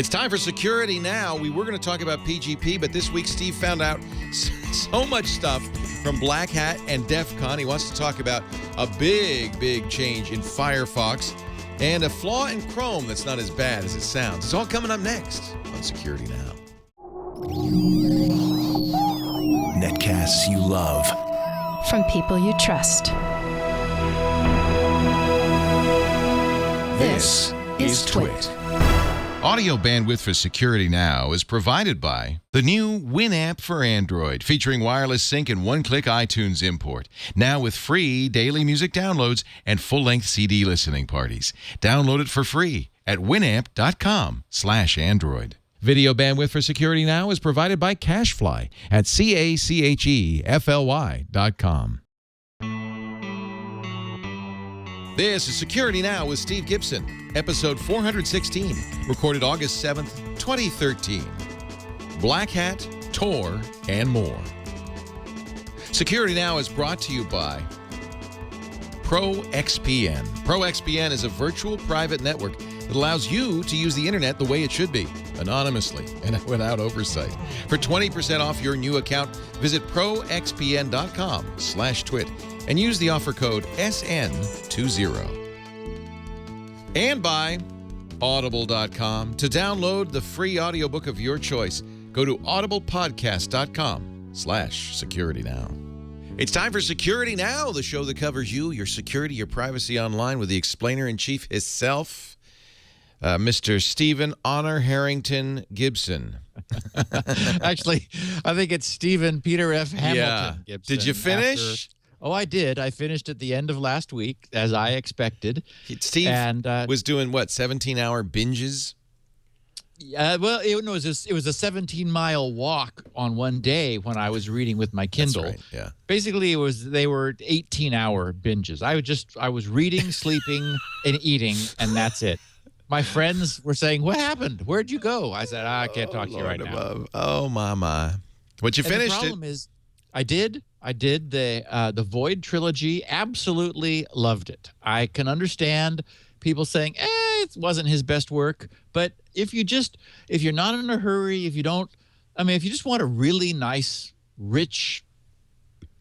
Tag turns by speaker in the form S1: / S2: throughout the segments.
S1: It's time for Security Now. We were going to talk about PGP, but this week Steve found out so much stuff from Black Hat and DEF CON. He wants to talk about a big change in Firefox and a flaw in Chrome that's not as bad as it sounds. It's all coming up next on Security Now.
S2: Netcasts you love.
S3: From people you trust.
S2: This is Twit.
S1: Audio bandwidth for Security Now is provided by the new Winamp for Android, featuring wireless sync and one-click iTunes import. Now with free daily music downloads and full-length CD listening parties. Download it for free at winamp.com/Android. Video bandwidth for Security Now is provided by CacheFly at CacheFly.com. This is Security Now with Steve Gibson, episode 416, recorded August 7th, 2013. Black Hat, TOR, and more. Security Now is brought to you by ProXPN. ProXPN is a virtual private network that allows you to use the internet the way it should be, anonymously and without oversight. For 20% off your new account, visit proxpn.com/twit and use the offer code SN20. And by Audible.com. To download the free audiobook of your choice, go to audiblepodcast.com/security now. It's time for Security Now, the show that covers you, your security, your privacy online with the explainer-in-chief himself, Mr. Stephen Honor Harrington Gibson.
S4: Actually, I think it's Stephen Peter F. Hamilton Gibson.
S1: Did you finish?
S4: Oh, I did. I finished at the end of last week, as I expected.
S1: Steve was doing, what, 17-hour binges?
S4: Well, it was a 17-mile walk on one day when I was reading with my Kindle.
S1: That's right, yeah.
S4: Basically, they were 18-hour binges. I was reading, sleeping, and eating, and that's it. My friends were saying, "What happened? Where'd you go?" I said, "I can't talk to you right now."
S1: Oh, my. But you finished it.
S4: The problem is, I did the Void trilogy. Absolutely loved it. I can understand people saying, it wasn't his best work. But if you're not in a hurry, if you just want a really nice, rich,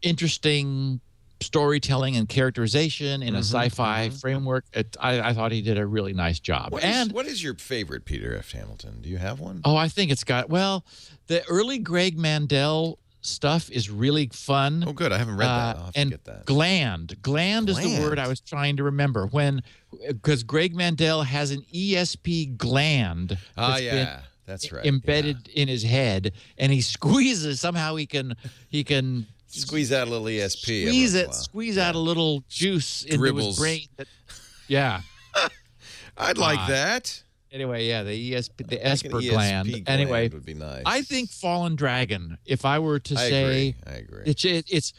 S4: interesting storytelling and characterization in a sci-fi framework, I thought he did a really nice job.
S1: What is your favorite Peter F. Hamilton? Do you have one?
S4: Oh, I think it's got, the early Greg Mandel stuff is really fun.
S1: Oh, good. I haven't read that. I'll have to get that.
S4: Gland is the word I was trying to remember because Greg Mandel has an ESP gland.
S1: That's right.
S4: Embedded in his head, and he squeezes. Somehow he can
S1: squeeze out a little ESP.
S4: Squeeze out a little juice into his brain.
S1: I'd like that.
S4: Anyway, the Esper gland. Anyway,
S1: would be nice.
S4: I think Fallen Dragon. If I were to say,
S1: I agree.
S4: It's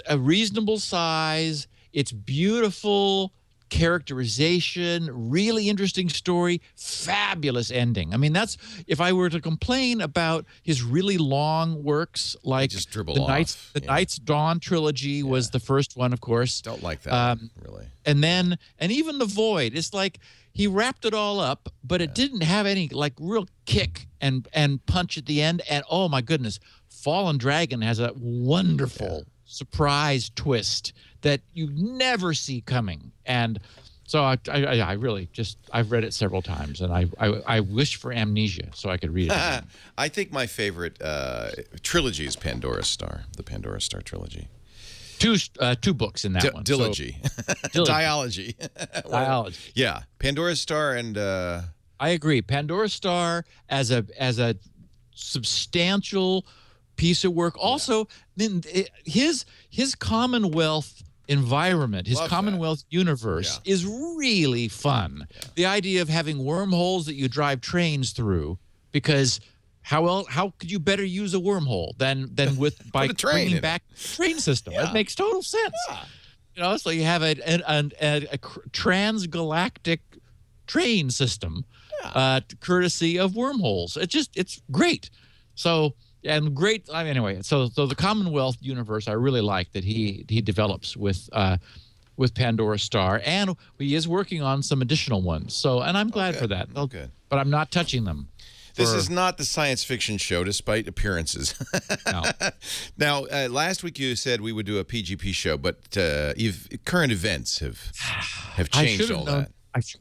S4: a reasonable size. It's beautiful characterization, really interesting story, fabulous ending. I mean, that's if I were to complain about his really long works, like the Night's Dawn trilogy was the first one, of course.
S1: Don't like that really.
S4: And even the Void. It's like he wrapped it all up, but it didn't have any real kick and punch at the end. And oh my goodness, Fallen Dragon has a wonderful surprise twist that you never see coming. And so I really I've read it several times, and I wish for amnesia so I could read it again.
S1: I think my favorite trilogy is Pandora's Star, the Pandora Star trilogy.
S4: Two books in that one.
S1: Dilogy. Dialogy.
S4: Dialogy.
S1: Yeah. Pandora's Star and
S4: I agree. Pandora's Star as a substantial piece of work. Also, his Commonwealth environment, his Commonwealth universe is really fun. Yeah. The idea of having wormholes that you drive trains through, because how could you better use a wormhole than by bringing back the train system? It makes total sense. Yeah. So you have a transgalactic train system, courtesy of wormholes. It's great. So. And great. Anyway, so the Commonwealth universe I really like that he develops with with Pandora Star, and he is working on some additional ones. So, and I'm glad for that.
S1: Okay.
S4: But I'm not touching them.
S1: This is not the science fiction show, despite appearances.
S4: No.
S1: Now, last week you said we would do a PGP show, but current events have changed all that.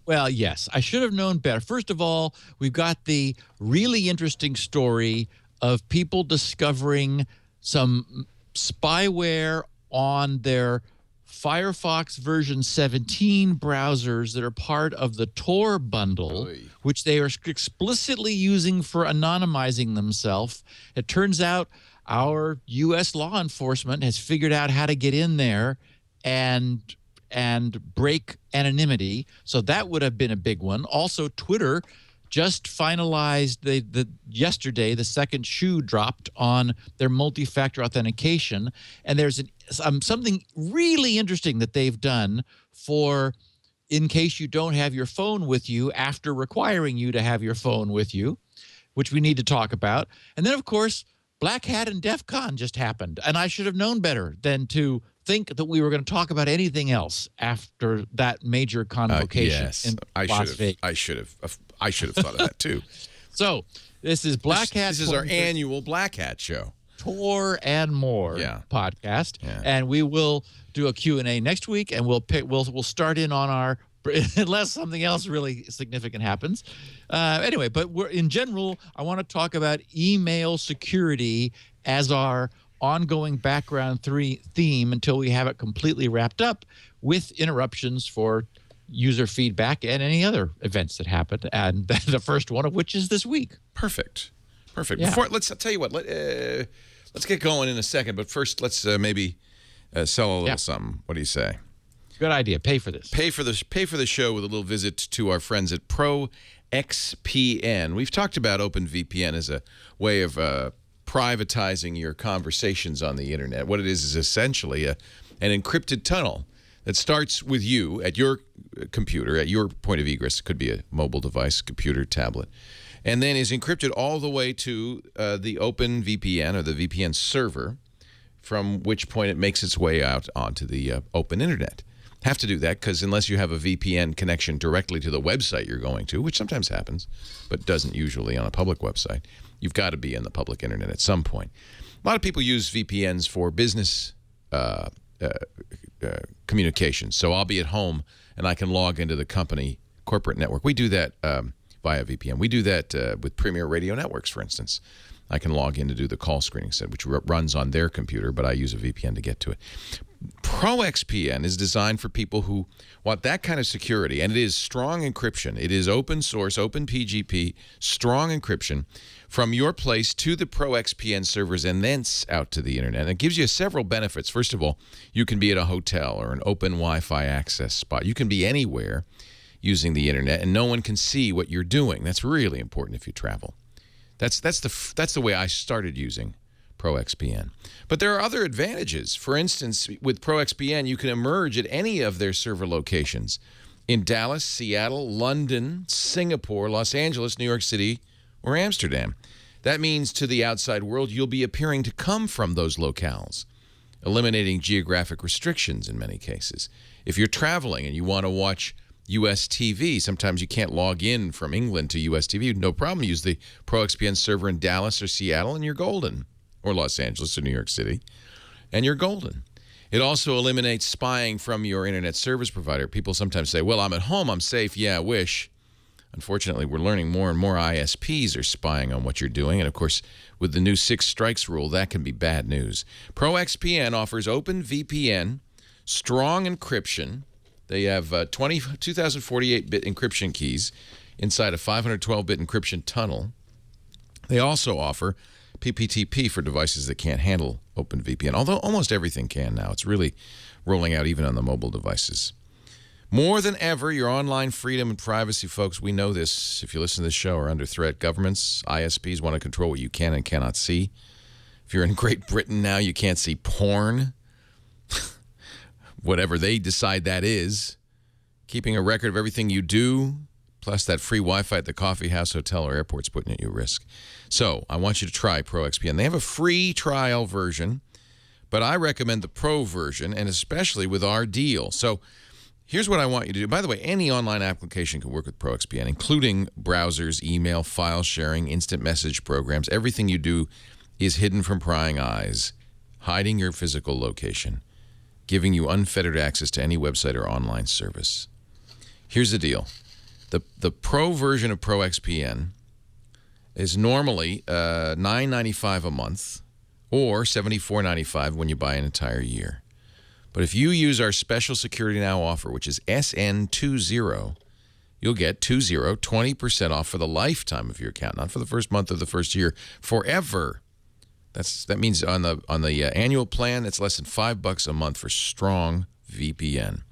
S4: Well, yes, I should have known better. First of all, we've got the really interesting story of people discovering some spyware on their Firefox version 17 browsers that are part of the TOR bundle, which they are explicitly using for anonymizing themselves. It turns out our U.S. law enforcement has figured out how to get in there and break anonymity. So that would have been a big one. Also, Twitter just finalized yesterday, the second shoe dropped on their multi-factor authentication. And there's something really interesting that they've done for in case you don't have your phone with you after requiring you to have your phone with you, which we need to talk about. And then, of course, Black Hat and DEF CON just happened. And I should have known better than to think that we were going to talk about anything else after that major convocation in Las Vegas.
S1: I should have thought of that too.
S4: So this is Black Hat.
S1: This is our annual Black Hat show.
S4: TOR and More podcast, and we will do a Q&A next week, and we'll start in on our unless something else really significant happens. Anyway, but in general, I want to talk about email security as our ongoing background theme until we have it completely wrapped up, with interruptions for user feedback and any other events that happened, and the first one of which is this week.
S1: Perfect.
S4: Yeah.
S1: I'll tell you what. Let's get going in a second, but first let's maybe sell a little something. What do you say?
S4: Good idea. Pay for this.
S1: Pay for the show with a little visit to our friends at ProXPN. We've talked about OpenVPN as a way of privatizing your conversations on the internet. What it is essentially an encrypted tunnel that starts with you at your computer, at your point of egress. It could be a mobile device, computer, tablet, and then is encrypted all the way to the OpenVPN or the VPN server, from which point it makes its way out onto the open internet. Have to do that because unless you have a VPN connection directly to the website you're going to, which sometimes happens, but doesn't usually on a public website, you've got to be in the public internet at some point. A lot of people use VPNs for business communications. So I'll be at home and I can log into the company corporate network. We do that via VPN. We do that with Premier Radio Networks, for instance. I can log in to do the call screening set, which runs on their computer, but I use a VPN to get to it. ProXPN is designed for people who want that kind of security, and it is strong encryption. It is open source, open PGP, strong encryption from your place to the ProXPN servers and thence out to the internet. And it gives you several benefits. First of all, you can be at a hotel or an open Wi-Fi access spot. You can be anywhere using the internet, and no one can see what you're doing. That's really important if you travel. That's the way I started using ProXPN. But there are other advantages. For instance, with ProXPN, you can emerge at any of their server locations in Dallas, Seattle, London, Singapore, Los Angeles, New York City, or Amsterdam. That means to the outside world, you'll be appearing to come from those locales, eliminating geographic restrictions in many cases. If you're traveling and you want to watch U.S. TV, sometimes you can't log in from England to U.S. TV. No problem. Use the ProXPN server in Dallas or Seattle, and you're golden. Or Los Angeles or New York City, and you're golden. It also eliminates spying from your internet service provider. People sometimes say, well, I'm at home, I'm safe. Yeah, I wish. Unfortunately, we're learning more and more ISPs are spying on what you're doing. And, of course, with the new 6 strikes rule, that can be bad news. ProXPN offers OpenVPN, strong encryption. They have 2048-bit encryption keys inside a 512-bit encryption tunnel. They also offer PPTP for devices that can't handle OpenVPN, although almost everything can now. It's really rolling out even on the mobile devices. More than ever, your online freedom and privacy, folks, we know this. If you listen to this show, are under threat. Governments, ISPs want to control what you can and cannot see. If you're in Great Britain now, you can't see porn. Whatever they decide that is. Keeping a record of everything you do, plus that free Wi-Fi at the coffee house, hotel, or airport's putting it at your risk. So I want you to try ProXPN. They have a free trial version, but I recommend the Pro version, and especially with our deal. So here's what I want you to do. By the way, any online application can work with ProXPN, including browsers, email, file sharing, instant message programs. Everything you do is hidden from prying eyes, hiding your physical location, giving you unfettered access to any website or online service. Here's the deal. The Pro version of ProXPN is normally $9.95 a month or $74.95 when you buy an entire year. But if you use our special Security Now offer, which is SN20, you'll get 20% off for the lifetime of your account, not for the first month of the first year, forever. That means on the annual plan, it's less than $5 a month for strong VPN.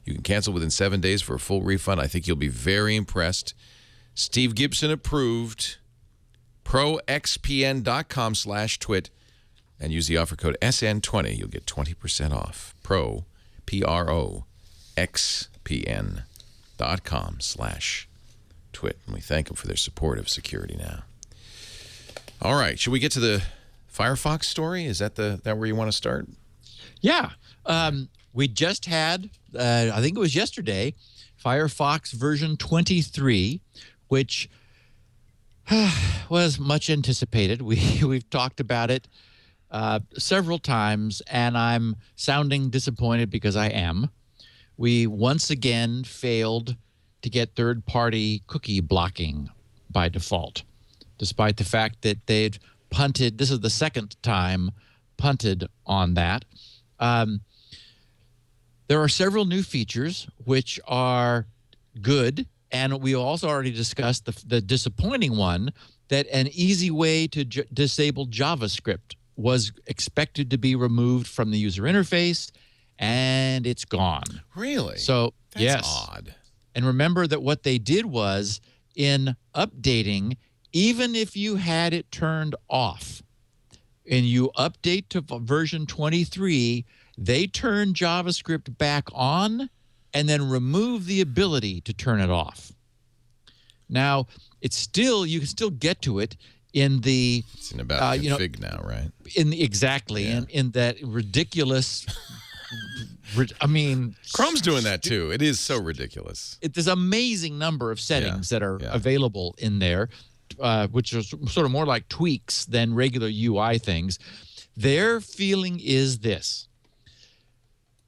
S1: You can cancel within 7 days for a full refund. I think you'll be very impressed. Steve Gibson approved. ProXPN.com/twit and use the offer code SN20. You'll get 20% off. ProXPN.com/twit. And we thank them for their support of Security Now. All right. Should we get to the Firefox story? Is that where you want to start?
S4: Yeah. We just had, I think it was yesterday, Firefox version 23, which was much anticipated. We've talked about it several times, and I'm sounding disappointed because I am. We once again failed to get third-party cookie blocking by default, despite the fact that they'd punted. This is the second time punted on that. There are several new features which are good, and we also already discussed the disappointing one, that an easy way to disable JavaScript was expected to be removed from the user interface, and it's gone.
S1: Really?
S4: So,
S1: that's
S4: yes.
S1: odd.
S4: And remember that what they did was, in updating, even if you had it turned off, and you update to version 23, they turn JavaScript back on and then remove the ability to turn it off. Now, you can still get to it in the...
S1: It's in about config now, right?
S4: Exactly.
S1: Yeah.
S4: In that ridiculous...
S1: Chrome's doing that too. It is so ridiculous.
S4: There's an amazing number of settings that are available in there, which are sort of more like tweaks than regular UI things. Their feeling is this.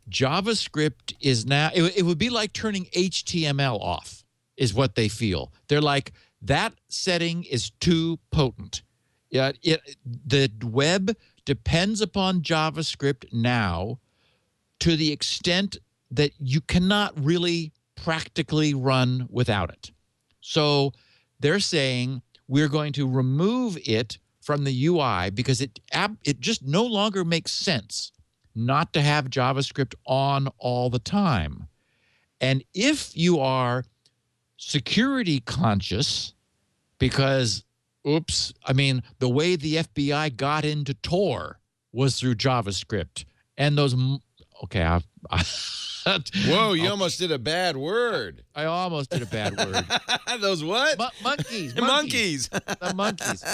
S4: JavaScript is now, it would be like turning HTML off, is what they feel. They're like, that setting is too potent. The web depends upon JavaScript now to the extent that you cannot really practically run without it. So they're saying we're going to remove it from the UI because it just no longer makes sense not to have JavaScript on all the time. And if you are security conscious, because, the way the FBI got into TOR was through JavaScript. And those,
S1: Whoa, you almost did a bad word.
S4: I almost did a bad word.
S1: Those what?
S4: Monkeys.
S1: Monkeys.
S4: The monkeys.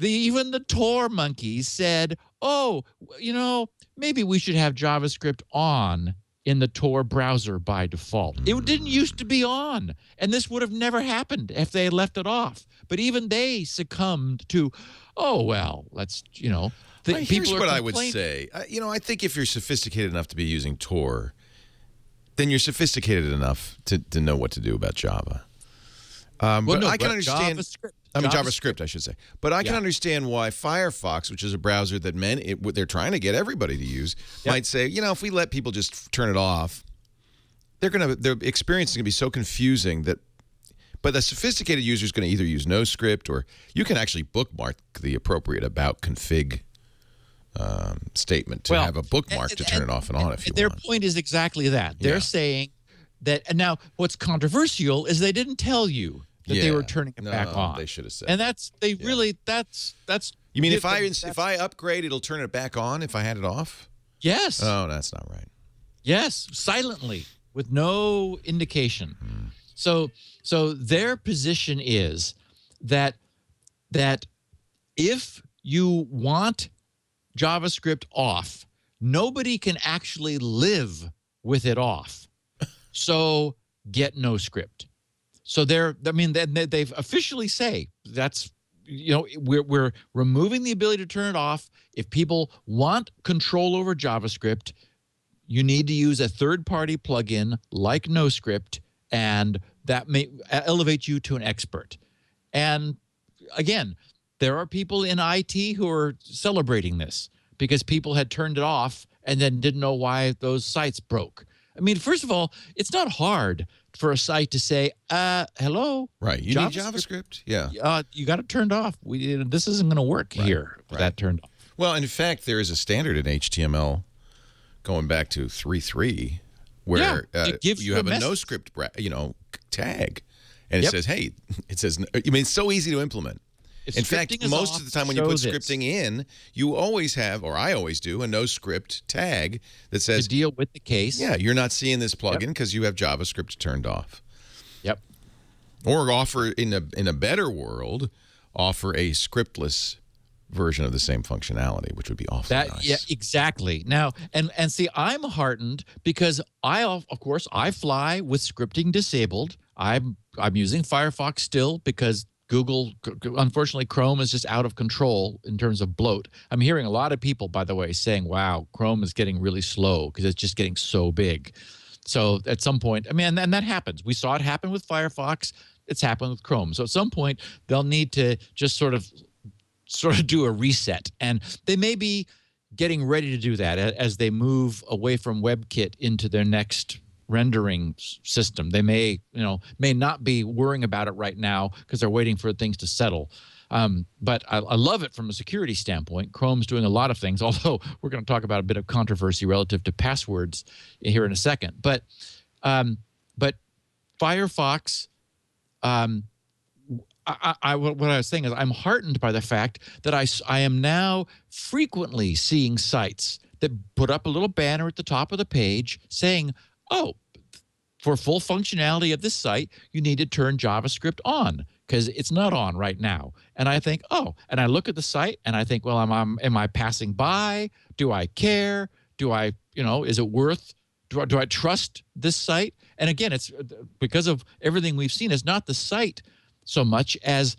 S4: Even the TOR monkeys said, maybe we should have JavaScript on in the TOR browser by default. It didn't used to be on, and this would have never happened if they had left it off. But even they succumbed to, let's,
S1: Here's what I would say. I think if you're sophisticated enough to be using TOR, then you're sophisticated enough to know what to do about Java. I can understand... JavaScript, I should say. But I can understand why Firefox, which is a browser that they're trying to get everybody to use, might say, if we let people just turn it off, their experience is going to be so confusing that. But the sophisticated user is going to either use no script, or you can actually bookmark the appropriate about config statement to have a bookmark to turn it off and on if you want.
S4: Their point is exactly that. They're saying that, and now what's controversial is they didn't tell you that they were turning it back on.
S1: They should have said.
S4: And that's
S1: You mean if I upgrade, it'll turn it back on if I had it off?
S4: Yes.
S1: Oh, that's not right.
S4: Yes, silently with no indication. So their position is that if you want JavaScript off, nobody can actually live with it off. So get no script. So they've officially say that's, we're removing the ability to turn it off. If people want control over JavaScript, you need to use a third-party plugin like NoScript, and that may elevate you to an expert. And again, there are people in IT who are celebrating this because people had turned it off and then didn't know why those sites broke. I mean, first of all, it's not hard for a site to say, hello.
S1: Right. You need JavaScript. Yeah.
S4: You got it turned off. This isn't going to work here. Right. That turned off.
S1: Well, in fact, there is a standard in HTML going back to 3.3 where
S4: it gives
S1: you have a NoScript, tag. And it says, hey, it's so easy to implement. In fact, most of the time when you put scripting in, you always have, or I always do, a NoScript tag that says
S4: to deal with the case.
S1: Yeah, you're not seeing this plugin because you have JavaScript turned off.
S4: Yep.
S1: Or offer in a better world, offer a scriptless version of the same functionality, which would be awfully nice.
S4: Yeah, exactly. Now, and see, I'm heartened because of course, I fly with scripting disabled. I'm using Firefox still because Google, unfortunately, Chrome is just out of control in terms of bloat. I'm hearing a lot of people, by the way, saying, wow, Chrome is getting really slow because it's just getting so big. So at some point, and that happens. We saw it happen with Firefox. It's happened with Chrome. So at some point, they'll need to just sort of do a reset. And they may be getting ready to do that as they move away from WebKit into their next rendering system. They may not be worrying about it right now because they're waiting for things to settle. But I love it from a security standpoint. Chrome's doing a lot of things, although we're going to talk about a bit of controversy relative to passwords here in a second. But Firefox, what I was saying is I'm heartened by the fact that I am now frequently seeing sites that put up a little banner at the top of the page saying, oh, for full functionality of this site, you need to turn JavaScript on because it's not on right now. And I think, and I look at the site and I think, well, am I passing by? Do I care? Is it worth? Do I trust this site? And again, it's because of everything we've seen. It's not the site so much as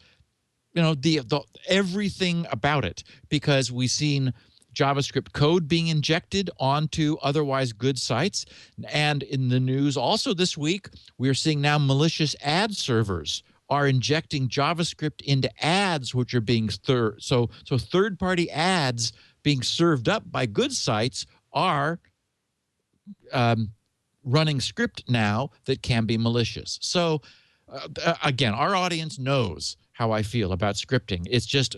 S4: the everything about it, because we've seen JavaScript code being injected onto otherwise good sites. And in the news also this week, we're seeing now malicious ad servers are injecting JavaScript into ads, which are being so third-party ads being served up by good sites are running script now that can be malicious. So again, our audience knows how I feel about scripting. It's just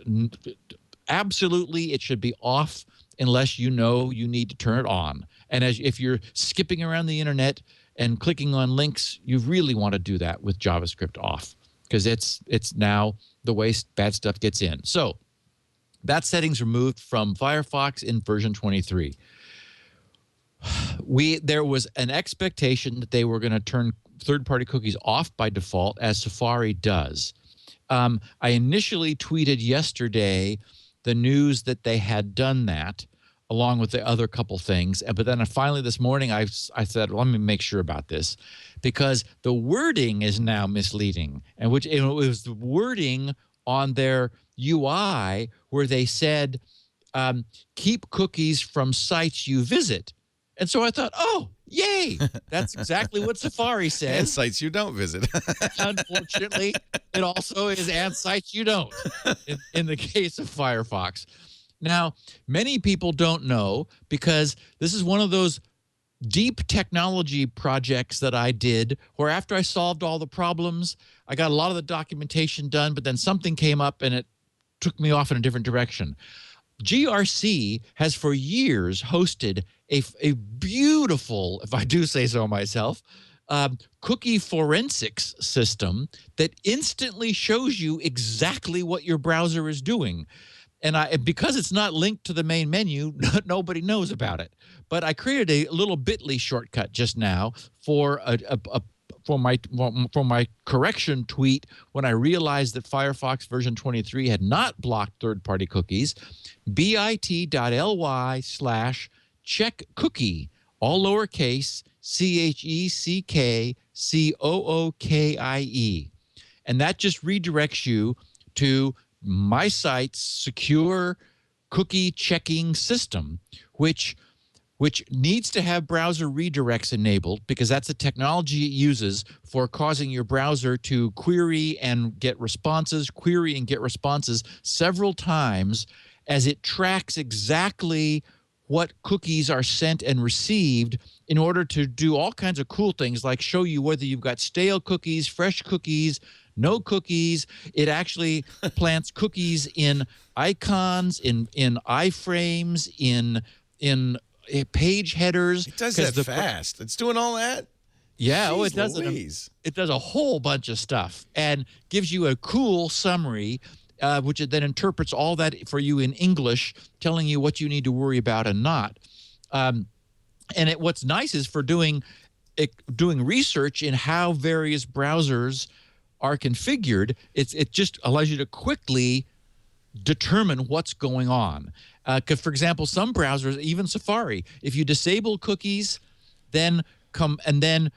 S4: absolutely, it should be off unless you need to turn it on. And if you're skipping around the internet and clicking on links, you really want to do that with JavaScript off because it's now the way bad stuff gets in. So that setting's removed from Firefox in version 23. There was an expectation that they were going to turn third-party cookies off by default, as Safari does. I initially tweeted yesterday the news that they had done that, along with the other couple things. But then finally this morning, I said, well, let me make sure about this, because the wording is now misleading. And it was the wording on their UI where they said, keep cookies from sites you visit. And so I thought, oh, yay, that's exactly what Safari says.
S1: And sites you don't visit.
S4: Unfortunately, it also is and sites you don't in the case of Firefox. Now, many people don't know because this is one of those deep technology projects that I did where after I solved all the problems, I got a lot of the documentation done, but then something came up and it took me off in a different direction. GRC has for years hosted a beautiful, if I do say so myself, cookie forensics system that instantly shows you exactly what your browser is doing. And because it's not linked to the main menu, nobody knows about it. But I created a little bit.ly shortcut just now for a for my correction tweet when I realized that Firefox version 23 had not blocked third-party cookies. bit.ly/checkcookie, all lowercase, CheckCookie. And that just redirects you to my site's secure cookie checking system, which needs to have browser redirects enabled, because that's the technology it uses for causing your browser to query and get responses several times as it tracks exactly what cookies are sent and received in order to do all kinds of cool things, like show you whether you've got stale cookies, fresh cookies, no cookies. It actually plants cookies in icons, in iframes, in page headers.
S1: It does that fast. It's doing all that?
S4: Yeah,
S1: Jeez,
S4: it does. It does a whole bunch of stuff and gives you a cool summary, which it then interprets all that for you in English, telling you what you need to worry about and not. What's nice is for doing research in how various browsers are configured, it just allows you to quickly determine what's going on. Because, for example, some browsers, even Safari, if you disable cookies, then come and then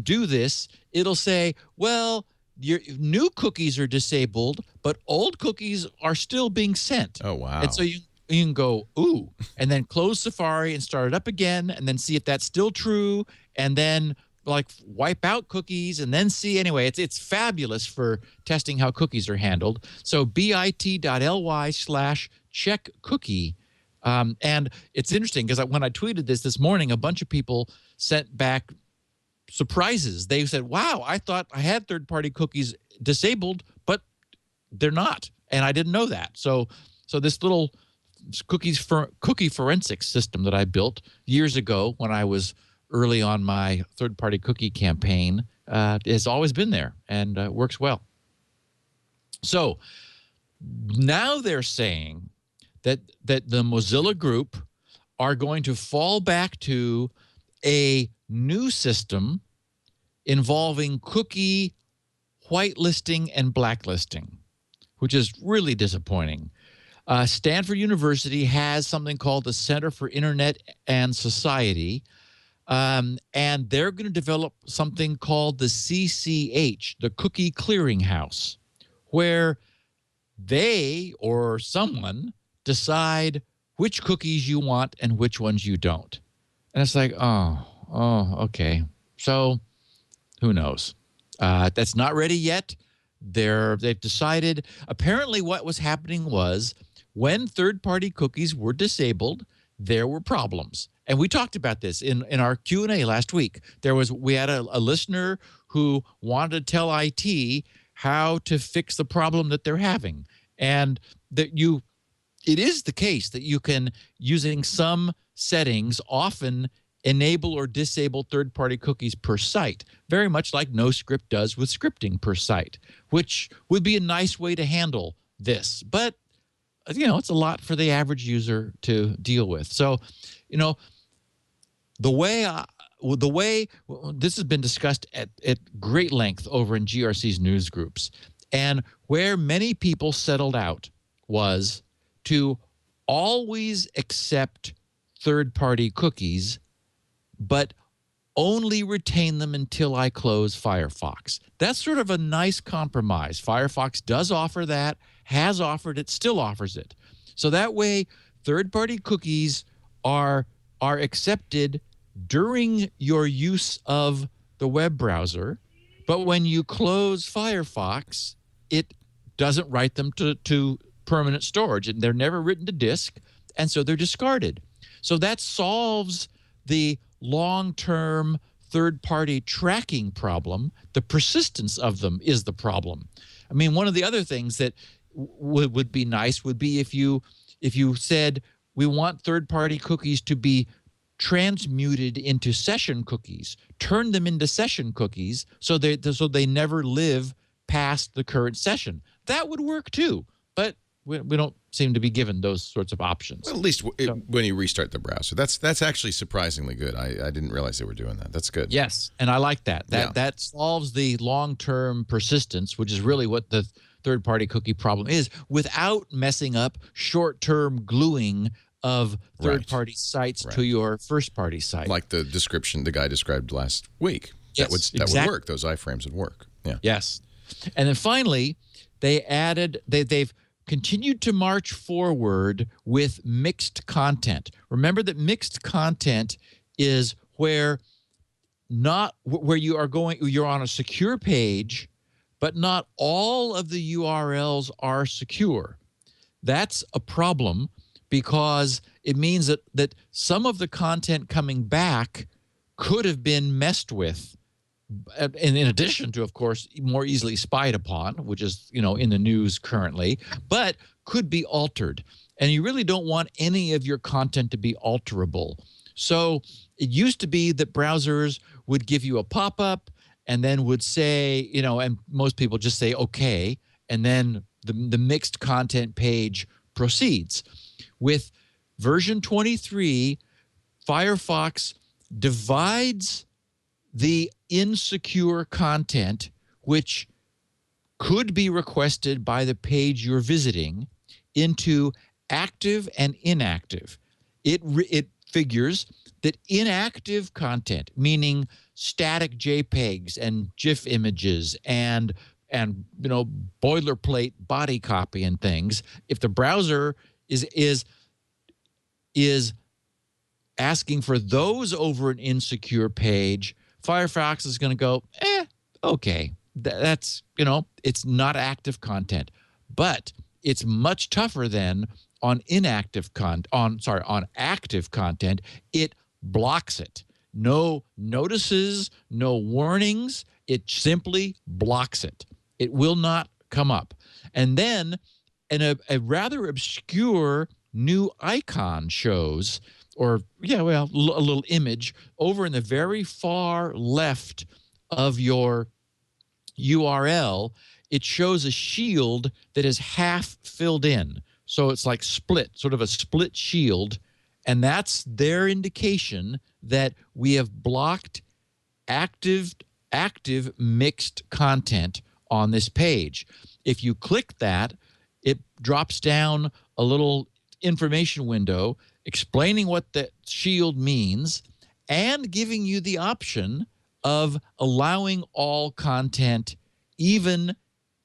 S4: do this, it'll say, well, your new cookies are disabled, but old cookies are still being sent.
S1: Oh, wow.
S4: And so you can go, ooh, and then close Safari and start it up again, and then see if that's still true, and then like wipe out cookies and then see. Anyway, it's fabulous for testing how cookies are handled. So bit.ly/checkcookie. And it's interesting because when I tweeted this morning, a bunch of people sent back surprises. They said, wow, I thought I had third-party cookies disabled, but they're not. And I didn't know that. So this little cookie forensics system that I built years ago when I was early on my third-party cookie campaign has always been there and works well. So now they're saying that the Mozilla group are going to fall back to a new system involving cookie whitelisting and blacklisting, which is really disappointing. Stanford University has something called the Center for Internet and Society, and they're going to develop something called the CCH, the Cookie Clearinghouse, where they or someone decide which cookies you want and which ones you don't. And it's like, oh, okay. So who knows? That's not ready yet. They've decided. Apparently what was happening was when third-party cookies were disabled, there were problems. And we talked about this in our Q&A last week. We had a listener who wanted to tell IT how to fix the problem that they're having. And that it is the case that you can, using some settings, often enable or disable third-party cookies per site, very much like NoScript does with scripting per site, which would be a nice way to handle this. But, it's a lot for the average user to deal with. So, the way this has been discussed at great length over in GRC's news groups, and where many people settled out was to always accept third-party cookies, but only retain them until I close Firefox. That's sort of a nice compromise. Firefox does offer that, has offered it, still offers it. So that way, third-party cookies are accepted during your use of the web browser, but when you close Firefox, it doesn't write them to permanent storage, and they're never written to disk, and so they're discarded. So that solves the long-term third-party tracking problem. The persistence of them is the problem. I mean, one of the other things that would be nice would be if you said, we want third-party cookies to be transmuted into session cookies, turn them into session cookies so they never live past the current session. That would work too, but we don't seem to be given those sorts of options.
S1: Well, at least when you restart the browser. That's actually surprisingly good. I didn't realize they were doing that. That's good.
S4: Yes, and I like that. That solves the long-term persistence, which is really what the third-party cookie problem is, without messing up short-term gluing of third-party sites to your first-party site.
S1: Like the description the guy described last week.
S4: Yes,
S1: that would work. Those iframes would work. Yeah.
S4: Yes. And then finally, they've continued to march forward with mixed content. Remember that mixed content is where you're on a secure page, but not all of the URLs are secure. That's a problem because it means that some of the content coming back could have been messed with. And in addition to, of course, more easily spied upon, which is, in the news currently, but could be altered. And you really don't want any of your content to be alterable. So it used to be that browsers would give you a pop-up and then would say, and most people just say, okay, and then the mixed content page proceeds. With version 23, Firefox divides the insecure content, which could be requested by the page you're visiting, into active and inactive. It figures that inactive content, meaning static JPEGs and GIF images and boilerplate body copy and things, if the browser is asking for those over an insecure page, Firefox is going to go, okay, that's, it's not active content. But it's much tougher than on active content. It blocks it. No notices, no warnings. It simply blocks it. It will not come up. And then a rather obscure new icon shows, a little image over in the very far left of your URL. It shows a shield that is half filled in. So it's like split, sort of a split shield. And that's their indication that we have blocked active mixed content on this page. If you click that, it drops down a little information window explaining what the shield means and giving you the option of allowing all content, even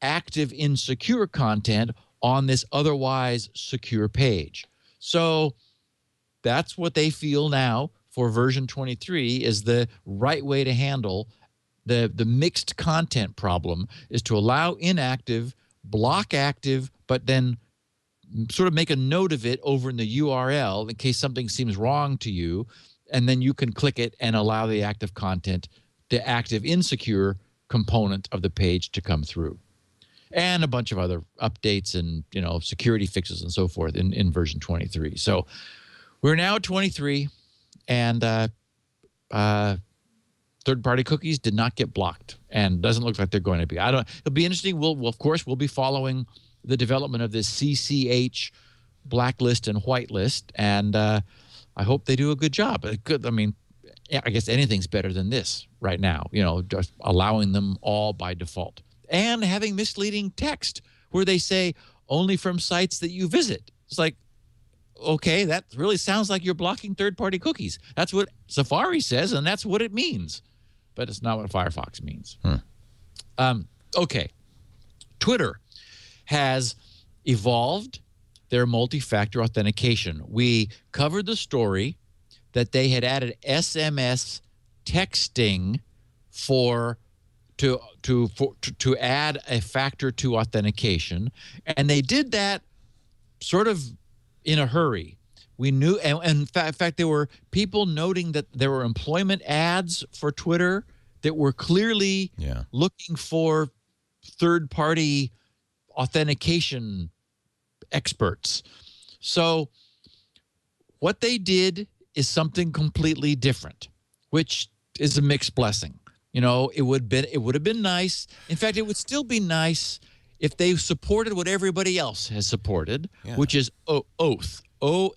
S4: active insecure content, on this otherwise secure page. So that's what they feel now for version 23 is the right way to handle the mixed content problem, is to allow inactive, block active, but then sort of make a note of it over in the URL in case something seems wrong to you, and then you can click it and allow the active content, the active insecure component of the page to come through. And a bunch of other updates and, security fixes and so forth in version 23. So we're now at 23, and third-party cookies did not get blocked, and doesn't look like they're going to be. It'll be interesting. We'll be following the development of this CCH blacklist and whitelist, and I hope they do a good job. I guess anything's better than this right now, just allowing them all by default. And having misleading text where they say only from sites that you visit. It's like, okay, that really sounds like you're blocking third-party cookies. That's what Safari says, and that's what it means. But it's not what Firefox means. Okay. Twitter has evolved their multi-factor authentication. We covered the story that they had added SMS texting to add a factor to authentication, and they did that sort of in a hurry. We knew, and in fact, there were people noting that there were employment ads for Twitter that were clearly looking for third-party authentication experts. So what they did is something completely different, which is a mixed blessing. It would have been nice. In fact, it would still be nice if they supported what everybody else has supported,
S1: Yeah.
S4: which is oath,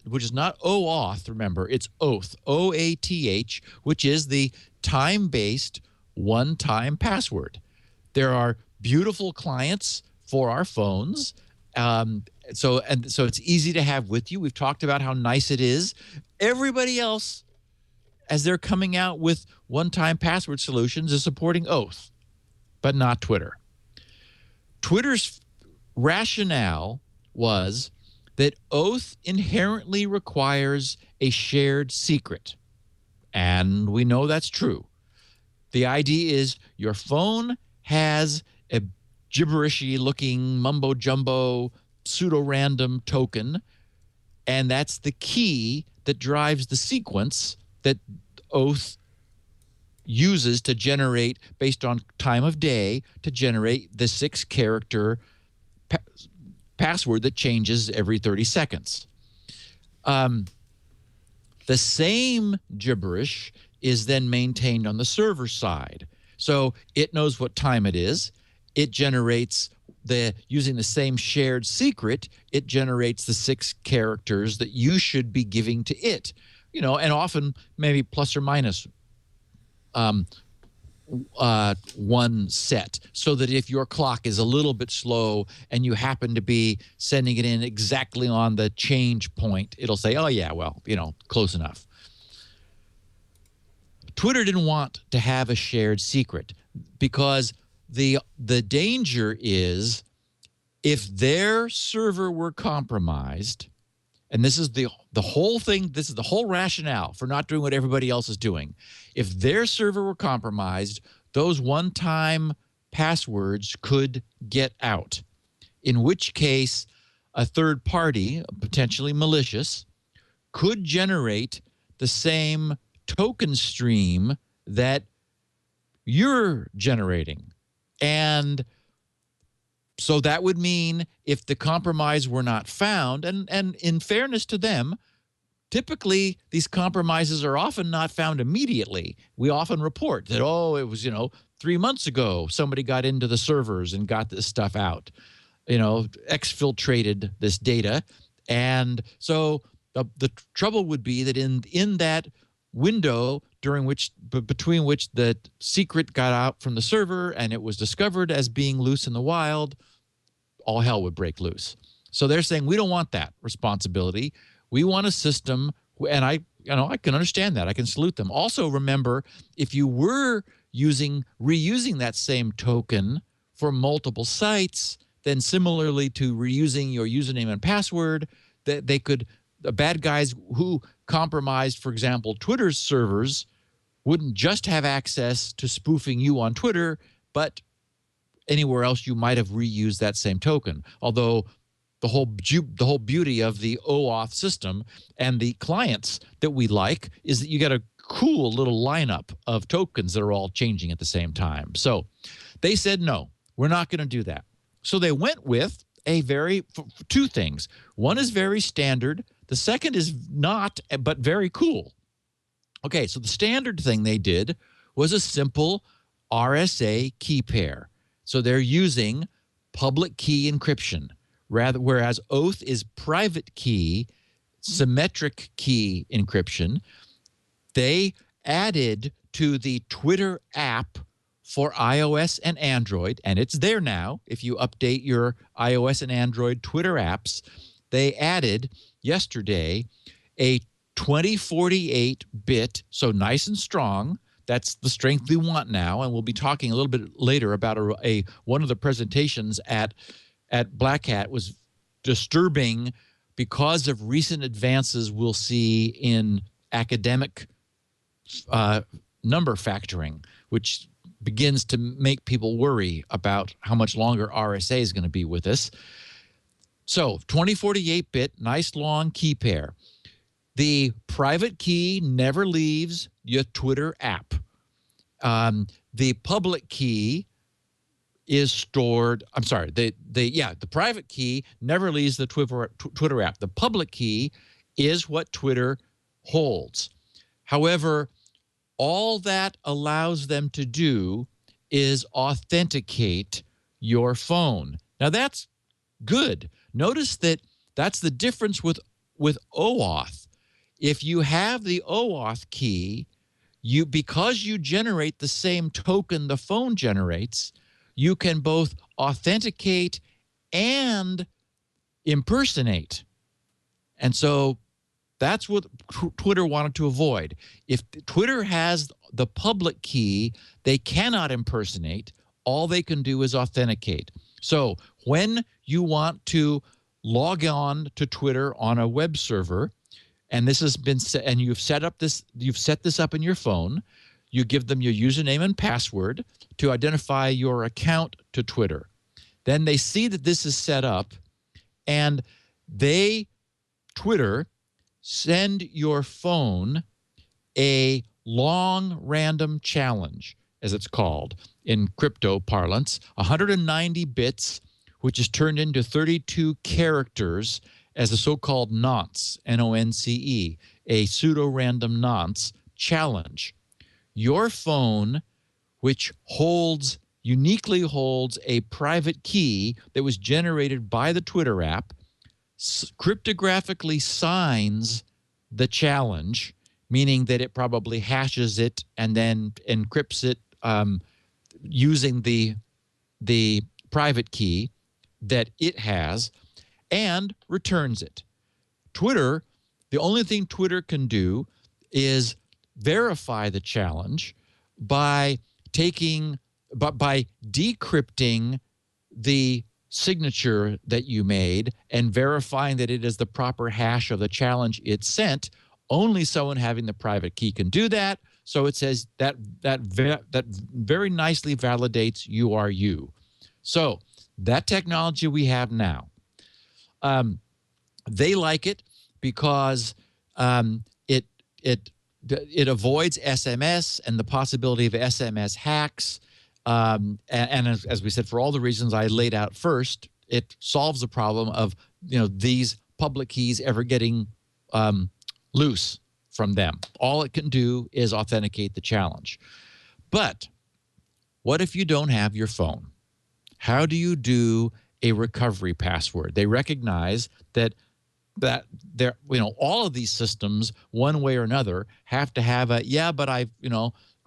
S4: which is not OAuth, remember, it's oath, OATH, which is the time-based one-time password. There are beautiful clients for our phones. So it's easy to have with you. We've talked about how nice it is. Everybody else, as they're coming out with one-time password solutions, is supporting oath, but not Twitter. Twitter's rationale was that oath inherently requires a shared secret. And we know that's true. The idea is your phone has a gibberishy looking mumbo jumbo pseudo random token, and that's the key that drives the sequence that oath uses to generate, based on time of day, to generate the 6-character password that changes every 30 seconds. The same gibberish is then maintained on the server side. So it knows what time it is. It generates using the same shared secret, it generates the 6 characters that you should be giving to it, and often maybe plus or minus one set, so that if your clock is a little bit slow and you happen to be sending it in exactly on the change point, it'll say, oh yeah, well, close enough. Twitter didn't want to have a shared secret because the danger is if their server were compromised, and this is the whole thing, this is the whole rationale for not doing what everybody else is doing. If their server were compromised, those one-time passwords could get out, in which case a third party, potentially malicious, could generate the same token stream that you're generating. And so that would mean if the compromise were not found, and in fairness to them, typically these compromises are often not found immediately. We often report that, it was, 3 months ago, somebody got into the servers and got this stuff out, exfiltrated this data. And so the trouble would be that in that window between which the secret got out from the server and it was discovered as being loose in the wild, all hell would break loose. So they're saying we don't want that responsibility. We want a system, and I can understand that. I can salute them. Also, remember, if you were reusing that same token for multiple sites, then similarly to reusing your username and password, that the bad guys who compromised, for example, Twitter's servers, wouldn't just have access to spoofing you on Twitter, but anywhere else you might have reused that same token. Although the whole beauty of the OAuth system and the clients that we like is that you get a cool little lineup of tokens that are all changing at the same time. So they said, no, we're not going to do that. So they went with two things. One is very standard. The second is not, but very cool. Okay, so the standard thing they did was a simple RSA key pair. So they're using public key encryption, whereas oath is private key, symmetric key encryption. They added to the Twitter app for iOS and Android, and it's there now. If you update your iOS and Android Twitter apps, they added yesterday a 2048-bit, so nice and strong. That's the strength we want now, and we'll be talking a little bit later about one of the presentations at Black Hat was disturbing because of recent advances we'll see in academic number factoring, which begins to make people worry about how much longer RSA is going to be with us. So 2048-bit, nice long key pair. The private key never leaves your Twitter app. The public key is stored. I'm sorry. The private key never leaves the Twitter app. The public key is what Twitter holds. However, all that allows them to do is authenticate your phone. Now that's good. Notice that that's the difference with OAuth. If you have the OAuth key, because you generate the same token the phone generates, you can both authenticate and impersonate. And so that's what Twitter wanted to avoid. If Twitter has the public key, they cannot impersonate. All they can do is authenticate. So when you want to log on to Twitter on a web server, and this has been set, and you've set this up in your phone, you give them your username and password to identify your account to Twitter. Then they see that this is set up, and Twitter send your phone a long random challenge, as it's called in crypto parlance, 190 bits, which is turned into 32 characters as a so-called nonce, N-O-N-C-E, a pseudo-random nonce challenge. Your phone, which uniquely holds a private key that was generated by the Twitter app, cryptographically signs the challenge, meaning that it probably hashes it and then encrypts it using the private key that it has, and returns it. Twitter, the only thing Twitter can do is verify the challenge by decrypting the signature that you made and verifying that it is the proper hash of the challenge it sent. Only someone having the private key can do that. So it says that very nicely validates you are you. So that technology we have now, they like it because it avoids SMS and the possibility of SMS hacks. And as we said, for all the reasons I laid out first, it solves the problem of these public keys ever getting loose from them. All it can do is authenticate the challenge. But what if you don't have your phone? How do you do a recovery password? They recognize that there, all of these systems, one way or another, have to have but I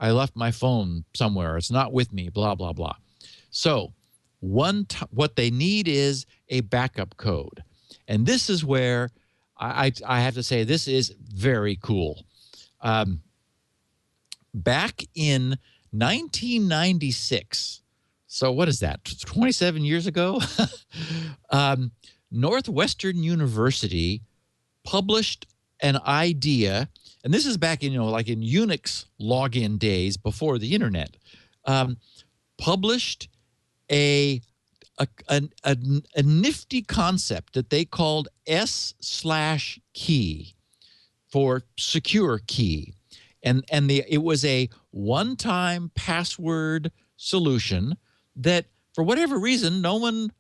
S4: left my phone somewhere. It's not with me, blah, blah, blah. So what they need is a backup code. And this is where I have to say this is very cool. Back in 1996, so what is that, 27 years ago? Northwestern University published an idea, and this is back in, like in Unix login days before the internet, published a nifty concept that they called S/key for secure key. And it was a one-time password solution that, for whatever reason, no one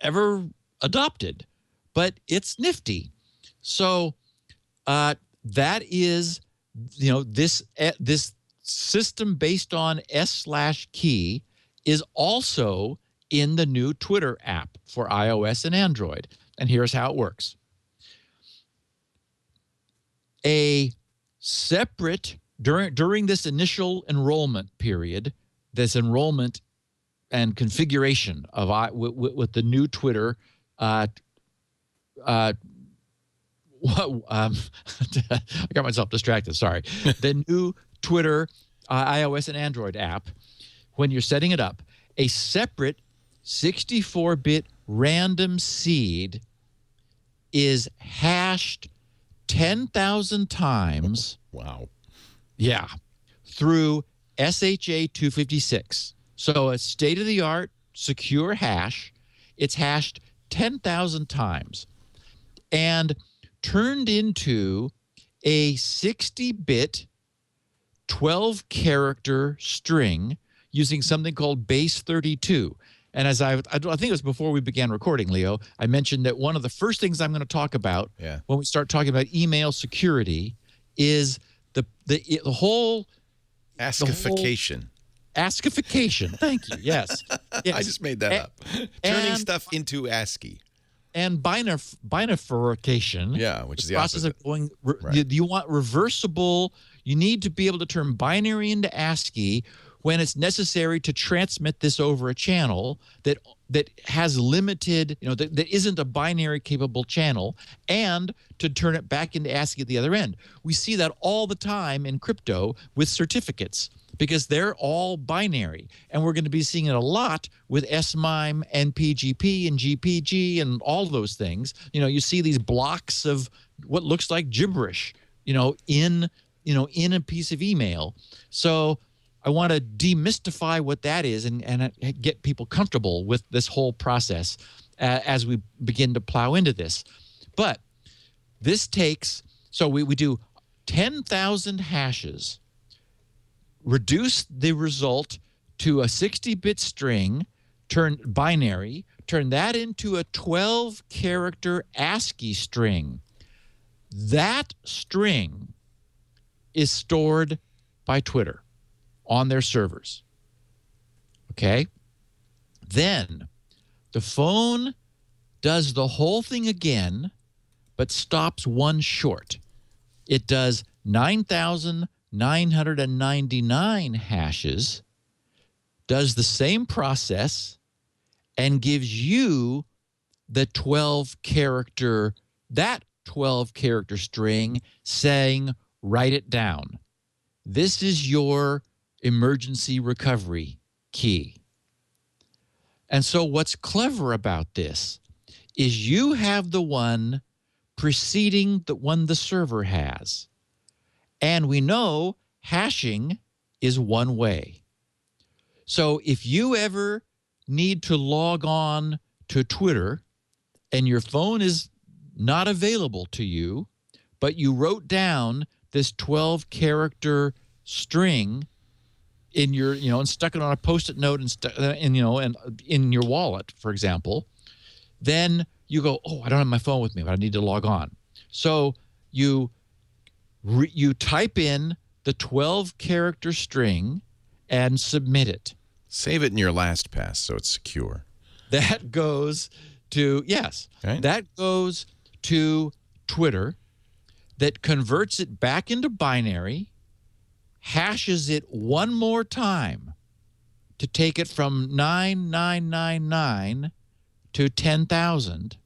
S4: ever adopted, but it's nifty. So that is, this system based on S/key is also in the new Twitter app for iOS and Android. And here's how it works. A separate, during this initial enrollment period, this enrollment and configuration of with the new Twitter, I got myself distracted, sorry. The new Twitter iOS and Android app, when you're setting it up, a separate 64-bit random seed is hashed 10,000 times.
S1: Wow.
S4: Yeah. Through SHA-256. So a state-of-the-art secure hash. It's hashed 10,000 times and turned into a 60-bit 12-character string using something called base 32. And as I think it was before we began recording, Leo, I mentioned that one of the first things I'm going to talk about when we start talking about email security is the whole
S1: askification.
S4: Askification. Thank you. Yes. Yes.
S1: I just made that up. Turning stuff into ASCII.
S4: And bifurcation.
S1: Yeah, which is the
S4: process
S1: opposite.
S4: of going.
S1: Right.
S4: You want reversible. You need to be able to turn binary into ASCII when it's necessary to transmit this over a channel that has limited, that isn't a binary capable channel, and to turn it back into ASCII at the other end. We see that all the time in crypto with certificates, because they're all binary. And we're going to be seeing it a lot with SMIME and PGP and GPG and all those things. You see these blocks of what looks like gibberish, in a piece of email. So I want to demystify what that is and get people comfortable with this whole process as we begin to plow into this. But this takes, so we do 10,000 hashes, reduce the result to a 60-bit string, turn binary, turn that into a 12-character ASCII string. That string is stored by Twitter on their servers. Okay? Then the phone does the whole thing again, but stops one short. It does 9,999 hashes, does the same process, and gives you the 12-character string saying, write it down. This is your emergency recovery key. And so what's clever about this is you have the one preceding the one the server has. And we know hashing is one way. So if you ever need to log on to Twitter and your phone is not available to you, but you wrote down this 12-character string in your, and stuck it on a Post-it note and in your wallet, for example, then you go, oh, I don't have my phone with me, but I need to log on. So you type in the 12-character string and submit it.
S1: Save it in your LastPass so it's secure.
S4: That goes to, that goes to Twitter, that converts it back into binary, hashes it one more time to take it from 9999 to 10,000,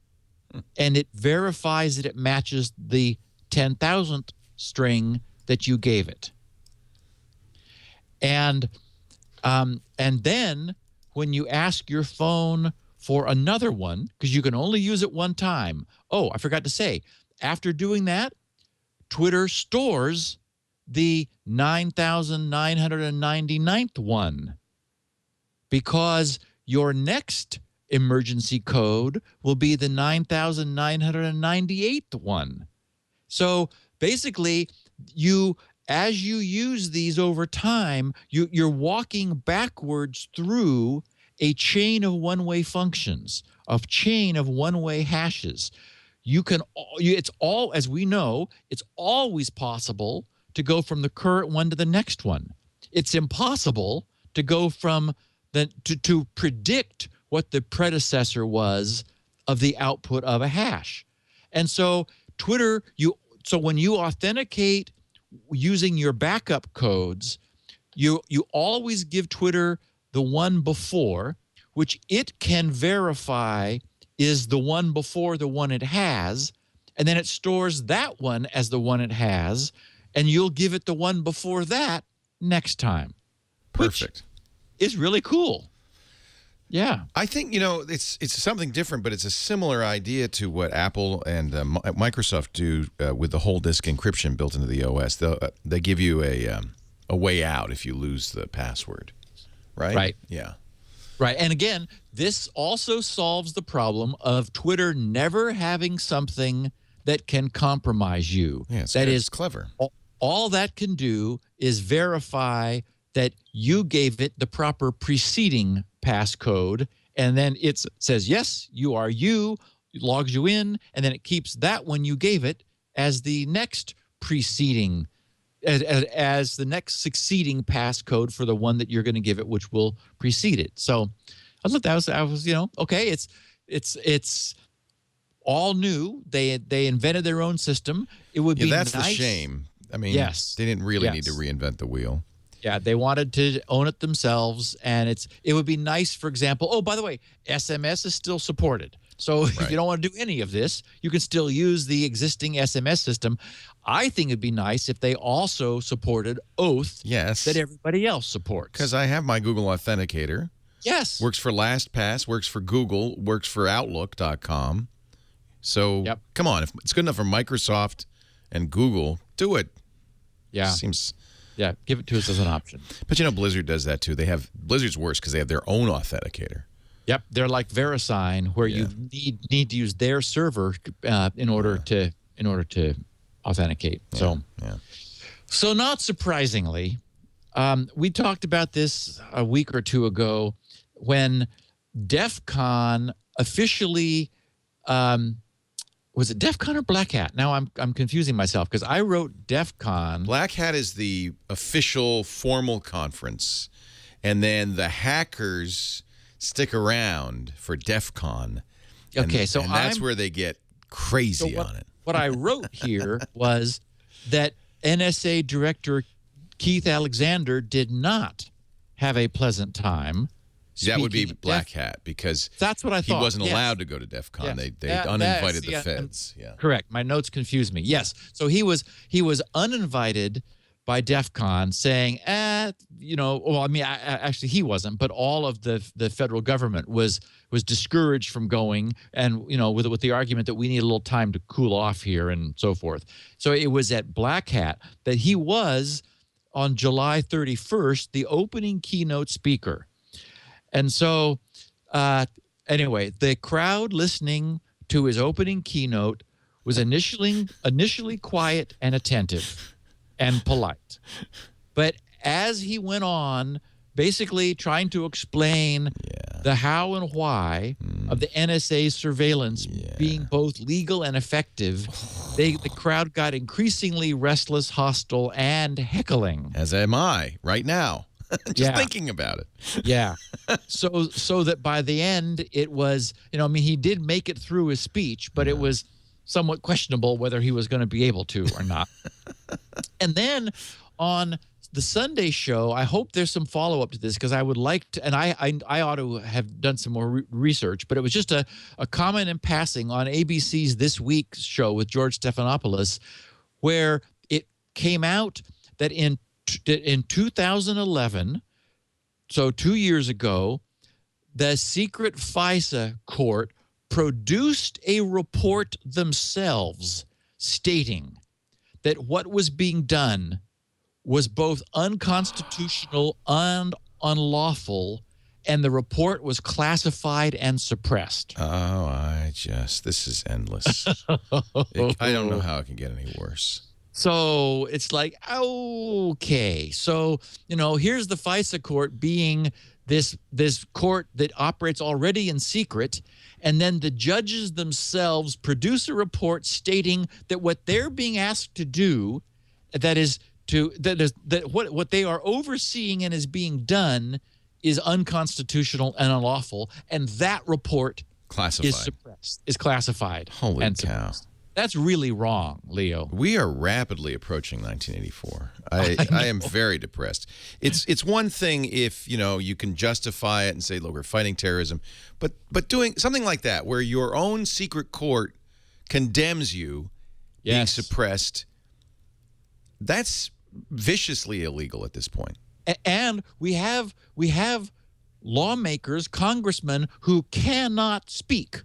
S4: and it verifies that it matches the 10,000th string that you gave it. And then when you ask your phone for another one, because you can only use it one time. Oh, I forgot to say, after doing that, Twitter stores the 9,999th one, because your next emergency code will be the 9,998th one. So basically, as you use these over time, you're walking backwards through a chain of one-way functions, a chain of one-way hashes. It's all, as we know, it's always possible to go from the current one to the next one. It's impossible to go from to predict what the predecessor was of the output of a hash. And so Twitter, so when you authenticate using your backup codes, you always give Twitter the one before, which it can verify is the one before the one it has, and then it stores that one as the one it has, and you'll give it the one before that next time.
S1: Perfect.
S4: Which is really cool. Yeah.
S1: I think, it's something different, but it's a similar idea to what Apple and Microsoft do with the whole disk encryption built into the OS. They give you a way out if you lose the password, right?
S4: Right.
S1: Yeah.
S4: Right. And again, this also solves the problem of Twitter never having something that can compromise you.
S1: Yeah, it's clever.
S4: All that can do is verify that you gave it the proper preceding passcode, and then it says, yes, you are you, it logs you in, and then it keeps that one you gave it as the next preceding as the next succeeding passcode for the one that you're going to give it, which will precede it. So I thought I was okay. It's all new. They invented their own system. It would be
S1: that's
S4: nice.
S1: the shame. I mean,
S4: Yes.
S1: they didn't really need to reinvent the wheel.
S4: Yeah, they wanted to own it themselves, and it would be nice, for example. Oh, by the way, SMS is still supported. So if you don't want to do any of this, you can still use the existing SMS system. I think it'd be nice if they also supported Oath that everybody else supports.
S1: Because I have my Google Authenticator.
S4: Yes.
S1: Works for LastPass, works for Google, works for Outlook.com. So come on, if it's good enough for Microsoft and Google, do it.
S4: Yeah.
S1: Seems...
S4: Yeah, give it to us as an option.
S1: But Blizzard does that too. Blizzard's worse because they have their own authenticator.
S4: Yep, they're like VeriSign, where you need to use their server in order to authenticate. So not surprisingly, we talked about this a week or two ago when DEF CON officially. Was it DEF CON or Black Hat? Now I'm confusing myself because I wrote DEF CON.
S1: Black Hat is the official formal conference, and then the hackers stick around for DEF CON.
S4: Okay, so
S1: that's where they get crazy on it.
S4: What I wrote here was that NSA Director Keith Alexander did not have a pleasant time.
S1: That would be Black Hat because
S4: that's what I thought.
S1: He wasn't allowed to go to DEF CON.
S4: Yes.
S1: They uninvited the feds.
S4: Correct. My notes confused me. Yes. So he was uninvited by DEF CON saying, well, I mean, actually he wasn't, but all of the federal government was discouraged from going, and with the argument that we need a little time to cool off here and so forth. So it was at Black Hat that he was on July 31st, the opening keynote speaker. And so, anyway, the crowd listening to his opening keynote was initially quiet and attentive and polite. But as he went on, basically trying to explain the how and why of the NSA surveillance being both legal and effective, the crowd got increasingly restless, hostile, and heckling.
S1: As am I right now. Just thinking about it.
S4: Yeah. So that by the end, it was, he did make it through his speech, but it was somewhat questionable whether he was going to be able to or not. And then on the Sunday show, I hope there's some follow-up to this because I would like to, and I ought to have done some more research, but it was just a comment in passing on ABC's This Week show with George Stephanopoulos, where it came out that in 2011, so 2 years ago, the secret FISA court produced a report themselves stating that what was being done was both unconstitutional and unlawful, and the report was classified and suppressed.
S1: Oh, this is endless. I don't know how it can get any worse.
S4: So it's like, okay, so, here's the FISA court being this court that operates already in secret, and then the judges themselves produce a report stating that what they're being asked to do, what they are overseeing and is being done is unconstitutional and unlawful, and that report is classified.
S1: Holy cow.
S4: That's really wrong, Leo.
S1: We are rapidly approaching 1984. I am very depressed. It's one thing if, you can justify it and say, look, we're fighting terrorism, but doing something like that where your own secret court condemns you being suppressed, that's viciously illegal at this point.
S4: And we have lawmakers, congressmen who cannot speak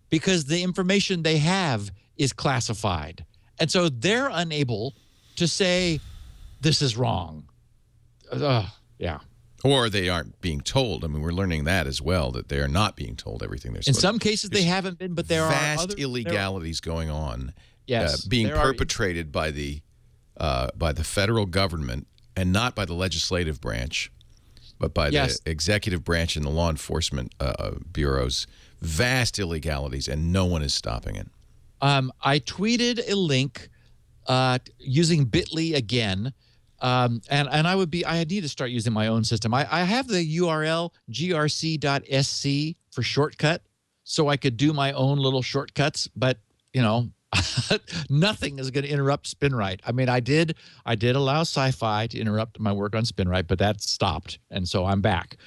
S4: because the information they have is classified. And so they're unable to say, this is wrong.
S1: Or they aren't being told. I mean, we're learning that as well, that they are not being told everything they're supposed to.
S4: In some cases, they haven't been, but there are
S1: vast illegalities going on,
S4: yes,
S1: being perpetrated by the federal government and not by the legislative branch, but by the executive branch and the law enforcement bureaus. Vast illegalities, and no one is stopping it.
S4: I tweeted a link using Bitly again And I need to start using my own system. I have the URL grc.sc for shortcut, so I could do my own little shortcuts, but nothing is going to interrupt SpinRite. I mean, I did allow Sci-Fi to interrupt my work on SpinRite, but that stopped, and so I'm back.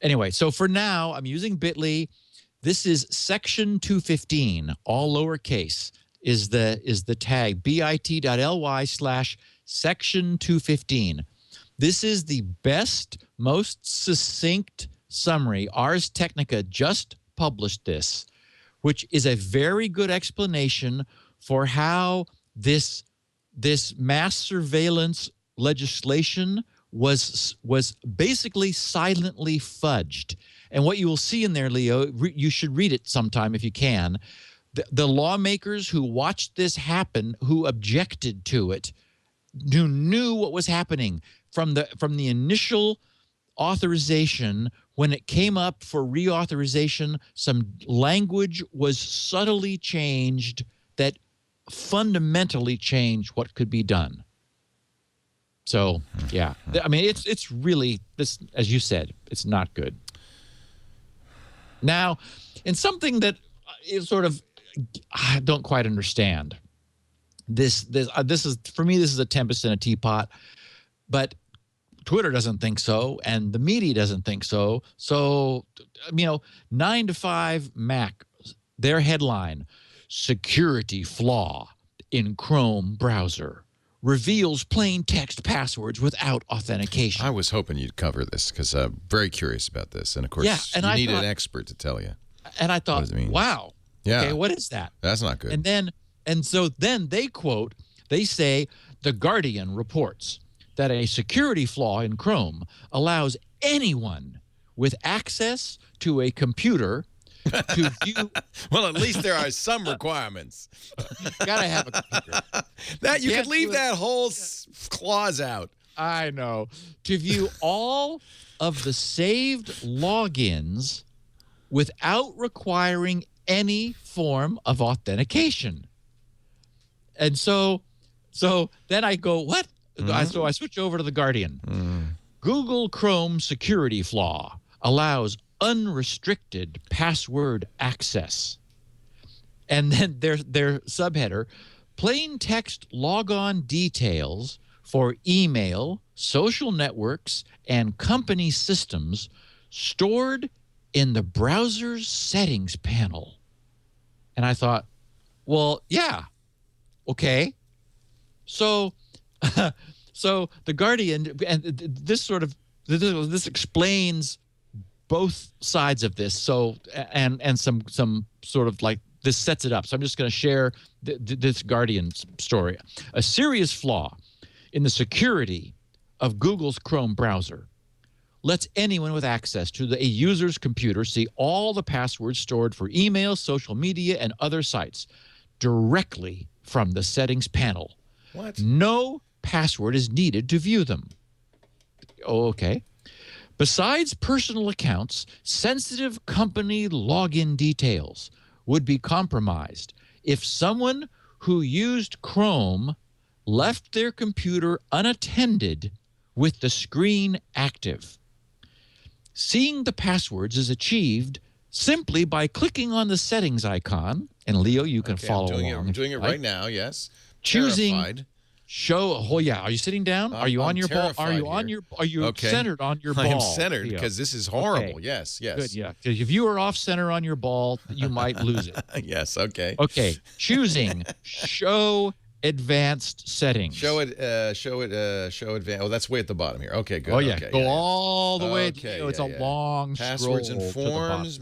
S4: Anyway, so for now, I'm using Bitly. This is section 215, all lowercase, is the tag, bit.ly/section 215. This is the best, most succinct summary. Ars Technica just published this, which is a very good explanation for how this mass surveillance legislation was basically silently fudged. And what you will see in there, Leo, you should read it sometime if you can. The lawmakers who watched this happen, who objected to it, who knew what was happening from the initial authorization. When it came up for reauthorization, some language was subtly changed that fundamentally changed what could be done. So, yeah, I mean, it's really this, as you said, it's not good. Now, in something that is sort of I don't quite understand. This is, for me, this is a tempest in a teapot, but Twitter doesn't think so, and the media doesn't think so. So, 9 to 5 Mac, their headline: security flaw in Chrome browser reveals plain text passwords without authentication.
S1: I was hoping you'd cover this because I'm very curious about this, and of course, you need an expert to tell you.
S4: And I thought, wow,
S1: yeah,
S4: okay, what is that?
S1: That's not good.
S4: And so then they quote, they say, The Guardian reports that a security flaw in Chrome allows anyone with access to a computer to view.
S1: Well, at least there are some requirements.
S4: Gotta have a computer.
S1: That you could leave that whole clause out.
S4: I know. To view all of the saved logins without requiring any form of authentication. And so then I go, what? So I switch over to The Guardian. Google Chrome security flaw allows unrestricted password access. And then their subheader, plain text logon details for email, social networks, and company systems stored in the browser's settings panel. And I thought, well, yeah, okay. So The Guardian, and this explains both sides of this. So and some sort of like this sets it up. So I'm just going to share this Guardian story. A serious flaw in the security of Google's Chrome browser lets anyone with access to a user's computer see all the passwords stored for email, social media, and other sites directly from the settings panel.
S1: What?
S4: No password is needed to view them. Oh, okay. Besides personal accounts, sensitive company login details would be compromised if someone who used Chrome left their computer unattended with the screen active. Seeing the passwords is achieved simply by clicking on the settings icon, and Leo, you can follow along.
S1: I'm doing it right now, yes.
S4: Choosing
S1: Terrified.
S4: Show. Oh yeah, are you sitting down? Are you on your ball? Are you on your? Are you centered on your ball?
S1: I am centered because this is horrible. Okay. Yes.
S4: Good. Yeah. Because if you are off center on your ball, you might lose it.
S1: Yes. Okay.
S4: Okay. Choosing show advanced settings.
S1: Show advanced. Oh, that's way at the bottom here. Okay. Good.
S4: Oh yeah.
S1: Okay,
S4: Go all the way.
S1: Okay.
S4: It's a long
S1: passwords
S4: scroll
S1: and forms.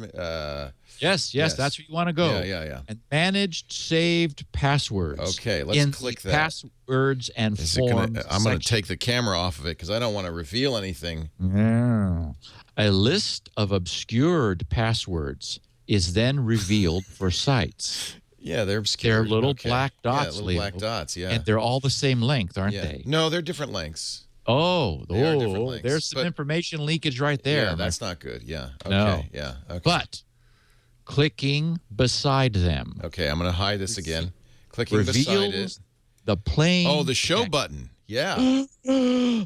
S4: Yes, that's where you want to go.
S1: Yeah.
S4: And managed saved passwords.
S1: Okay, let's click that.
S4: Passwords and forms.
S1: I'm going to take the camera off of it because I don't want to reveal anything.
S4: Yeah. A list of obscured passwords is then revealed for sites.
S1: Yeah, they're obscured.
S4: They're little black dots,
S1: little black dots, yeah.
S4: And they're all the same length, aren't they?
S1: No, they're different lengths.
S4: They are different lengths. There's some information leakage right there.
S1: Yeah, that's not good. Yeah. Okay.
S4: No.
S1: Yeah. Okay.
S4: But clicking beside them.
S1: Okay, I'm going to hide this again. Clicking beside it.
S4: The plain
S1: the show button. Yeah.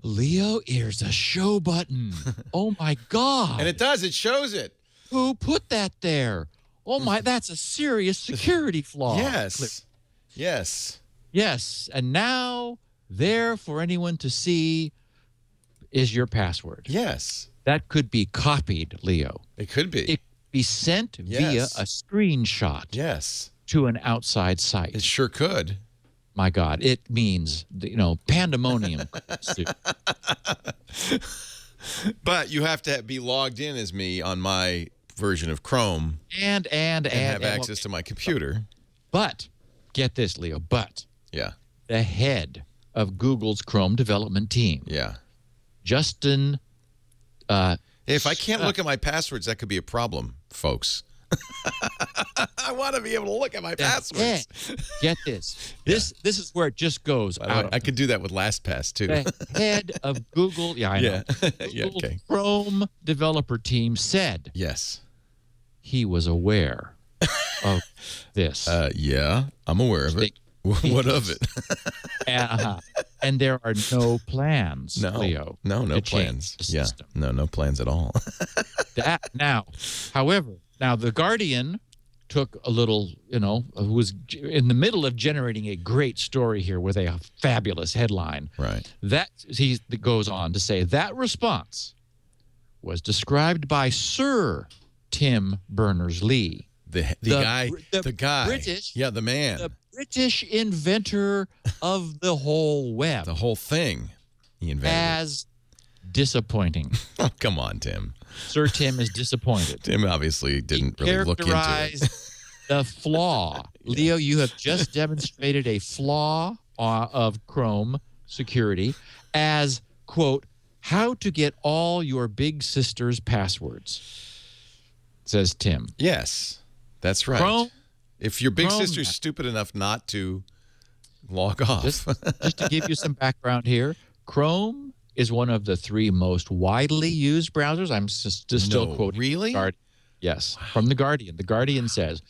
S4: Leo, here's a show button. Oh my God.
S1: And it does. It shows it.
S4: Who put that there? Oh my, that's a serious security flaw.
S1: Yes. Yes.
S4: Yes. And now there for anyone to see is your password.
S1: Yes.
S4: That could be copied, Leo.
S1: It could be.
S4: It could be sent via
S1: Yes.
S4: a screenshot
S1: Yes.
S4: to an outside site.
S1: It sure could.
S4: My God, it means, pandemonium.
S1: But you have to be logged in as me on my version of Chrome
S4: and
S1: have access to my computer.
S4: But get this, Leo. But
S1: Yeah.
S4: the head of Google's Chrome development team,
S1: Yeah.
S4: Justin.
S1: If I can't look at my passwords, that could be a problem, folks. I want to be able to look at my passwords.
S4: Get this. This is where it just goes out.
S1: I could do that with LastPass too.
S4: The head of Google, I know.
S1: Yeah,
S4: Google
S1: okay.
S4: Chrome developer team said
S1: Yes.
S4: he was aware of this.
S1: Yeah, I'm aware of it. What of it?
S4: And there are no plans, Leo.
S1: No
S4: to
S1: plans.
S4: change the
S1: Yeah,
S4: system.
S1: no plans at all.
S4: However, The Guardian took a little, was in the middle of generating a great story here with a fabulous headline.
S1: Right.
S4: That he goes on to say that response was described by Sir Tim Berners-Lee,
S1: The guy.
S4: British,
S1: the man.
S4: the British inventor of the whole web,
S1: The whole thing he invented.
S4: as disappointing.
S1: Oh, come on, Tim.
S4: Sir Tim is disappointed.
S1: Tim obviously didn't really look into it.
S4: The flaw. Leo, you have just demonstrated a flaw of Chrome security as, quote, how to get all your big sister's passwords, says Tim.
S1: Yes, that's right.
S4: Chrome,
S1: if your big
S4: Chrome-
S1: sister's stupid enough not to log off.
S4: just to give you some background here, Chrome is one of the 3 most widely used browsers. I'm still quoting.
S1: Really?
S4: Yes, from The Guardian. The Guardian says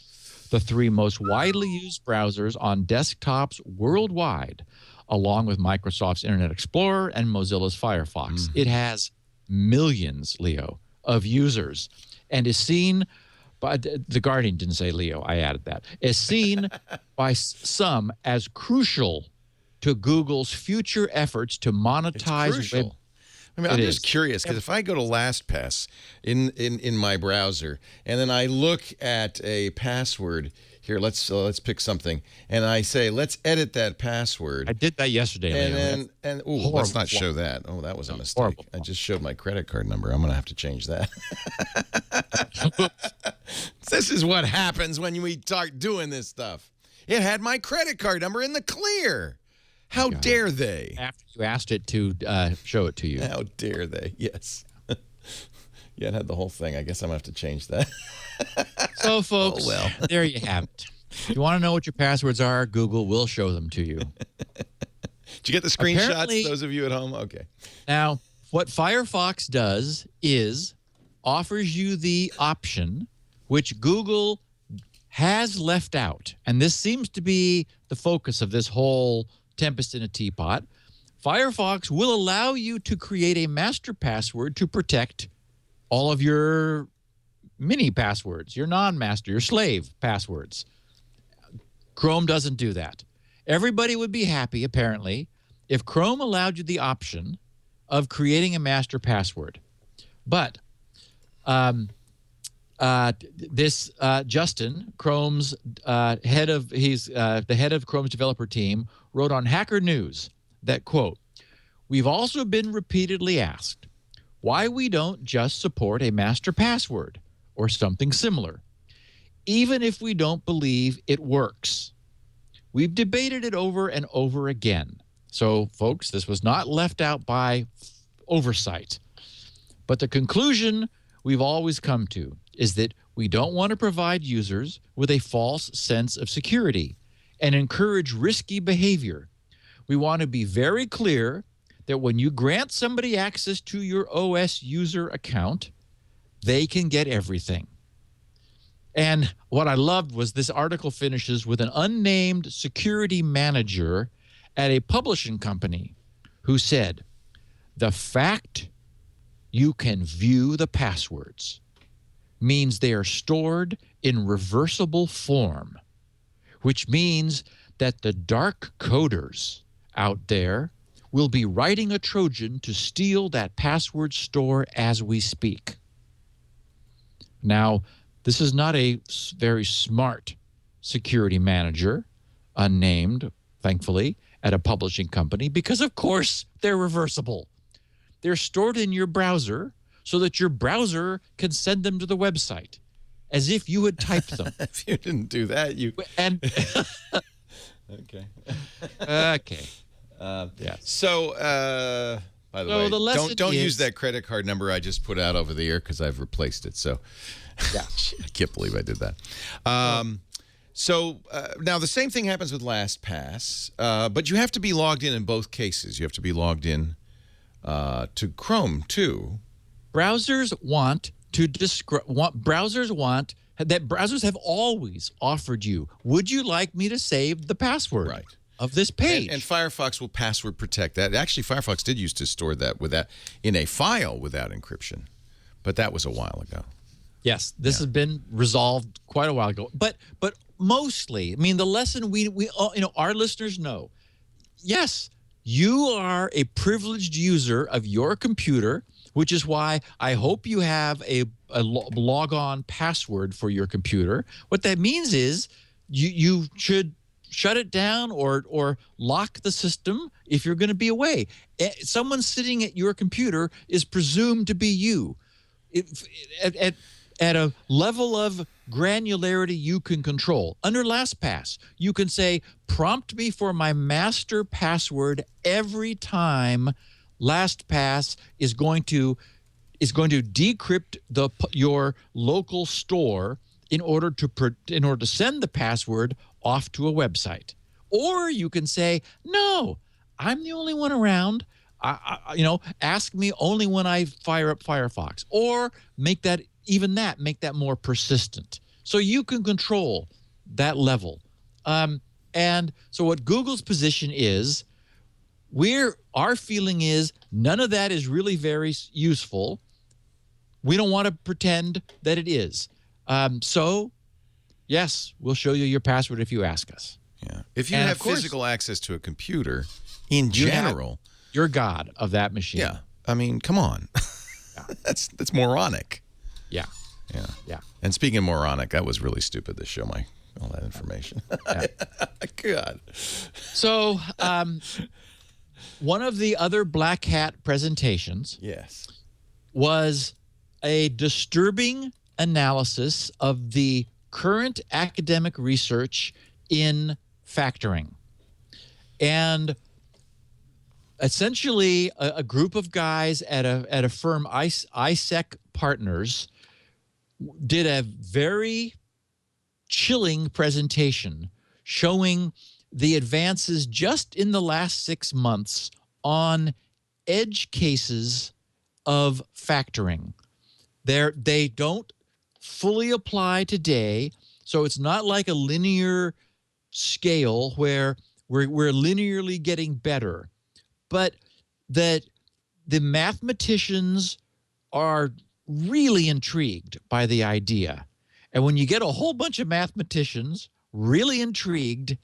S4: the 3 most widely used browsers on desktops worldwide, along with Microsoft's Internet Explorer and Mozilla's Firefox. It has millions, Leo, of users, and is seen by The Guardian didn't say Leo. I added that. Is seen by some as crucial to Google's future efforts to monetize
S1: crucial.
S4: web.
S1: I mean, I'm just curious because if I go to LastPass in my browser and then I look at a password here, let's pick something, and I say let's edit that password.
S4: I did that yesterday, Leo.
S1: Let's not show that. Oh, that was a mistake.
S4: Horrible.
S1: I just showed my credit card number. I'm gonna have to change that. This is what happens when we start doing this stuff. It had my credit card number in the clear. How dare they?
S4: After you asked it to show it to you.
S1: How dare they? Yes. Yeah, it had the whole thing. I guess I'm going to have to change that.
S4: So, folks, there you have it. If you want to know what your passwords are, Google will show them to you.
S1: Did you get the screenshots, those of you at home? Okay.
S4: Now, what Firefox does is offers you the option, which Google has left out, and this seems to be the focus of this whole tempest in a teapot. Firefox will allow you to create a master password to protect all of your mini passwords, your non-master, your slave passwords. Chrome doesn't do that. Everybody would be happy, apparently, if Chrome allowed you the option of creating a master password. But Justin, Chrome's the head of Chrome's developer team, wrote on Hacker News that, quote, we've also been repeatedly asked why we don't just support a master password or something similar, even if we don't believe it works. We've debated it over and over again. So, folks, this was not left out by oversight. But the conclusion we've always come to is that we don't want to provide users with a false sense of security and encourage risky behavior. We want to be very clear that when you grant somebody access to your OS user account, they can get everything. And what I loved was this article finishes with an unnamed security manager at a publishing company who said, "The fact you can view the passwords means they are stored in reversible form, which means that the dark coders out there will be writing a Trojan to steal that password store as we speak." Now, this is not a very smart security manager, unnamed, thankfully, at a publishing company, because of course they're reversible. They're stored in your browser so that your browser can send them to the website as if you had typed them.
S1: If you didn't do that, you...
S4: And
S1: Okay.
S4: okay.
S1: Yeah. So, by the way,
S4: the lesson
S1: don't
S4: is-
S1: use that credit card number I just put out over the air because I've replaced it. So,
S4: Yeah.
S1: I can't believe I did that. So now the same thing happens with LastPass, but you have to be logged in both cases. You have to be logged in to Chrome too.
S4: Browsers browsers have always offered you, would you like me to save the password
S1: Right.
S4: of this page?
S1: And Firefox will password protect that. Actually, Firefox did used to store that in a file without encryption, but that was a while ago.
S4: Yes, this has been resolved quite a while ago. But mostly, I mean, the lesson we all, our listeners know, yes, you are a privileged user of your computer, which is why I hope you have a log-on password for your computer. What that means is you should shut it down or lock the system if you're going to be away. Someone sitting at your computer is presumed to be you. At a level of granularity you can control. Under LastPass, you can say, prompt me for my master password every time LastPass is going to decrypt your local store in order to send the password off to a website. Or you can say, no, I'm the only one around. Ask me only when I fire up Firefox, or make that more persistent. So you can control that level. And so what Google's position is, our feeling is none of that is really very useful. We don't want to pretend that it is. So yes, we'll show you your password if you ask us.
S1: Yeah. If you
S4: And
S1: have
S4: of course,
S1: physical access to a computer, in general,
S4: you're God of that machine.
S1: yeah. I mean, come on. That's moronic.
S4: Yeah.
S1: Yeah.
S4: Yeah.
S1: And speaking of moronic, that was really stupid to show all that information. God.
S4: So one of the other Black Hat presentations
S1: Yes.
S4: was a disturbing analysis of the current academic research in factoring. And essentially, a group of guys at a firm, ISEC Partners, did a very chilling presentation showing the advances just in the last 6 months on edge cases of factoring. They don't fully apply today, so it's not like a linear scale where we're linearly getting better, but that the mathematicians are really intrigued by the idea. And when you get a whole bunch of mathematicians really intrigued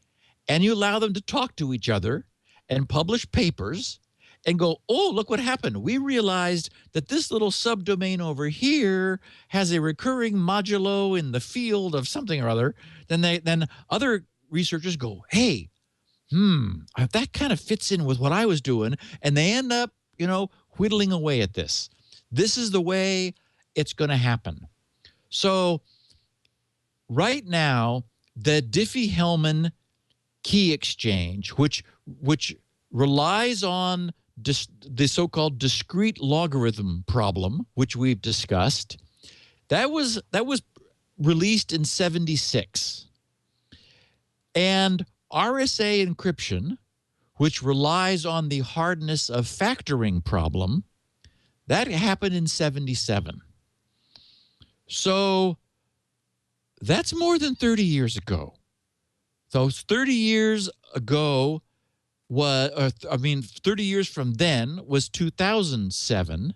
S4: and you allow them to talk to each other and publish papers and go, oh, look what happened. We realized that this little subdomain over here has a recurring modulo in the field of something or other. Then other researchers go, hey, that kind of fits in with what I was doing. And they end up, whittling away at this. This is the way it's going to happen. So right now, the Diffie-Hellman key exchange, which relies on the so-called discrete logarithm problem, which we've discussed, that was released in 1976. And RSA encryption, which relies on the hardness of factoring problem, that happened in 1977. So that's more than 30 years ago. So 30 years ago, 30 years from then was 2007.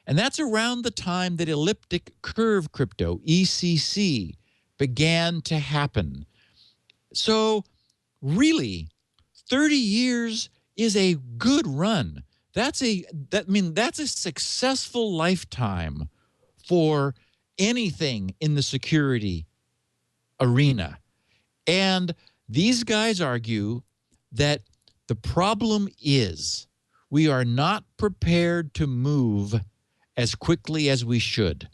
S4: And that's around the time that elliptic curve crypto, ECC, began to happen. So really, 30 years is a good run. That's a successful lifetime for anything in the security arena. And these guys argue that the problem is we are not prepared to move as quickly as we should.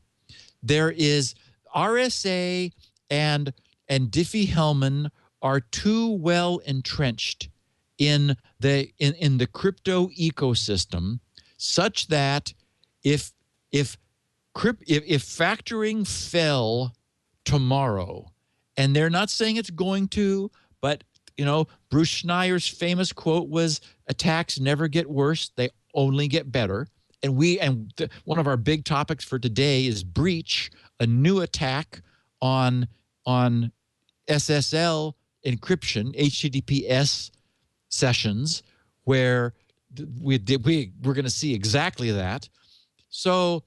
S4: There is RSA and Diffie-Hellman are too well entrenched in the crypto ecosystem, such that if factoring fell tomorrow, and they're not saying it's going to, but Bruce Schneier's famous quote was, "Attacks never get worse; they only get better." And one of our big topics for today is breach, a new attack on SSL encryption, HTTPS sessions, where we're going to see exactly that. So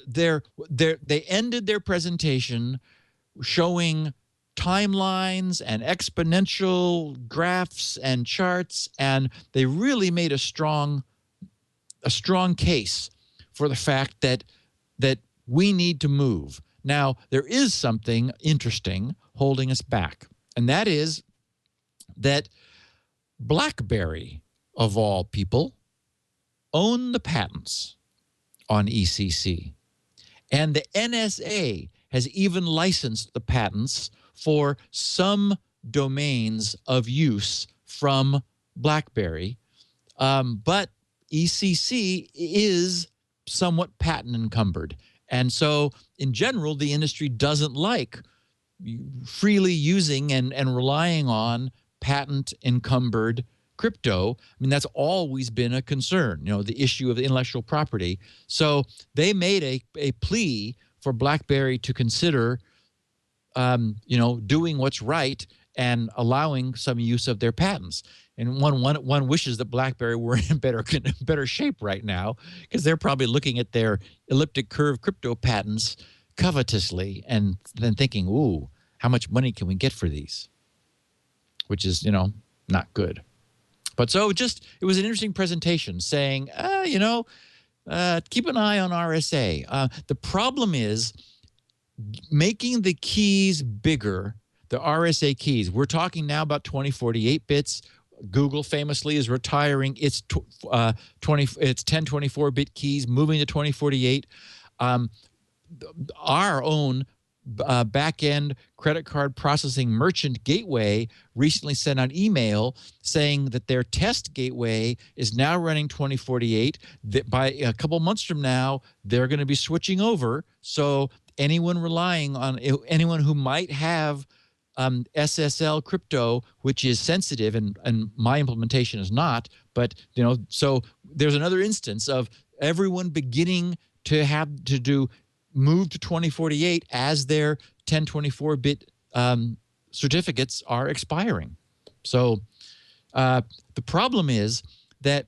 S4: they ended their presentation showing timelines and exponential graphs and charts, and they really made a strong case for the fact that we need to move. Now, there is something interesting holding us back, and that is that BlackBerry, of all people, own the patents on ECC. And the NSA has even licensed the patents for some domains of use from BlackBerry. But ECC is somewhat patent encumbered. And so in general, the industry doesn't like freely using and relying on patent encumbered crypto. I mean, that's always been a concern, the issue of the intellectual property. So they made a plea for BlackBerry to consider, doing what's right and allowing some use of their patents. And one wishes that BlackBerry were in better shape right now, because they're probably looking at their elliptic curve crypto patents covetously and then thinking, ooh, how much money can we get for these? Which is, not good. But so it was an interesting presentation saying, keep an eye on RSA. The problem is making the keys bigger, the RSA keys. We're talking now about 2048 bits. Google famously is retiring its 1024-bit keys, moving to 2048. Our own back-end credit card processing merchant gateway recently sent an email saying that their test gateway is now running 2048. That by a couple months from now, they're going to be switching over. So anyone who might have SSL crypto, which is sensitive, and my implementation is not, but so there's another instance of everyone beginning to have to move to 2048 as their 1024-bit certificates are expiring. So the problem is that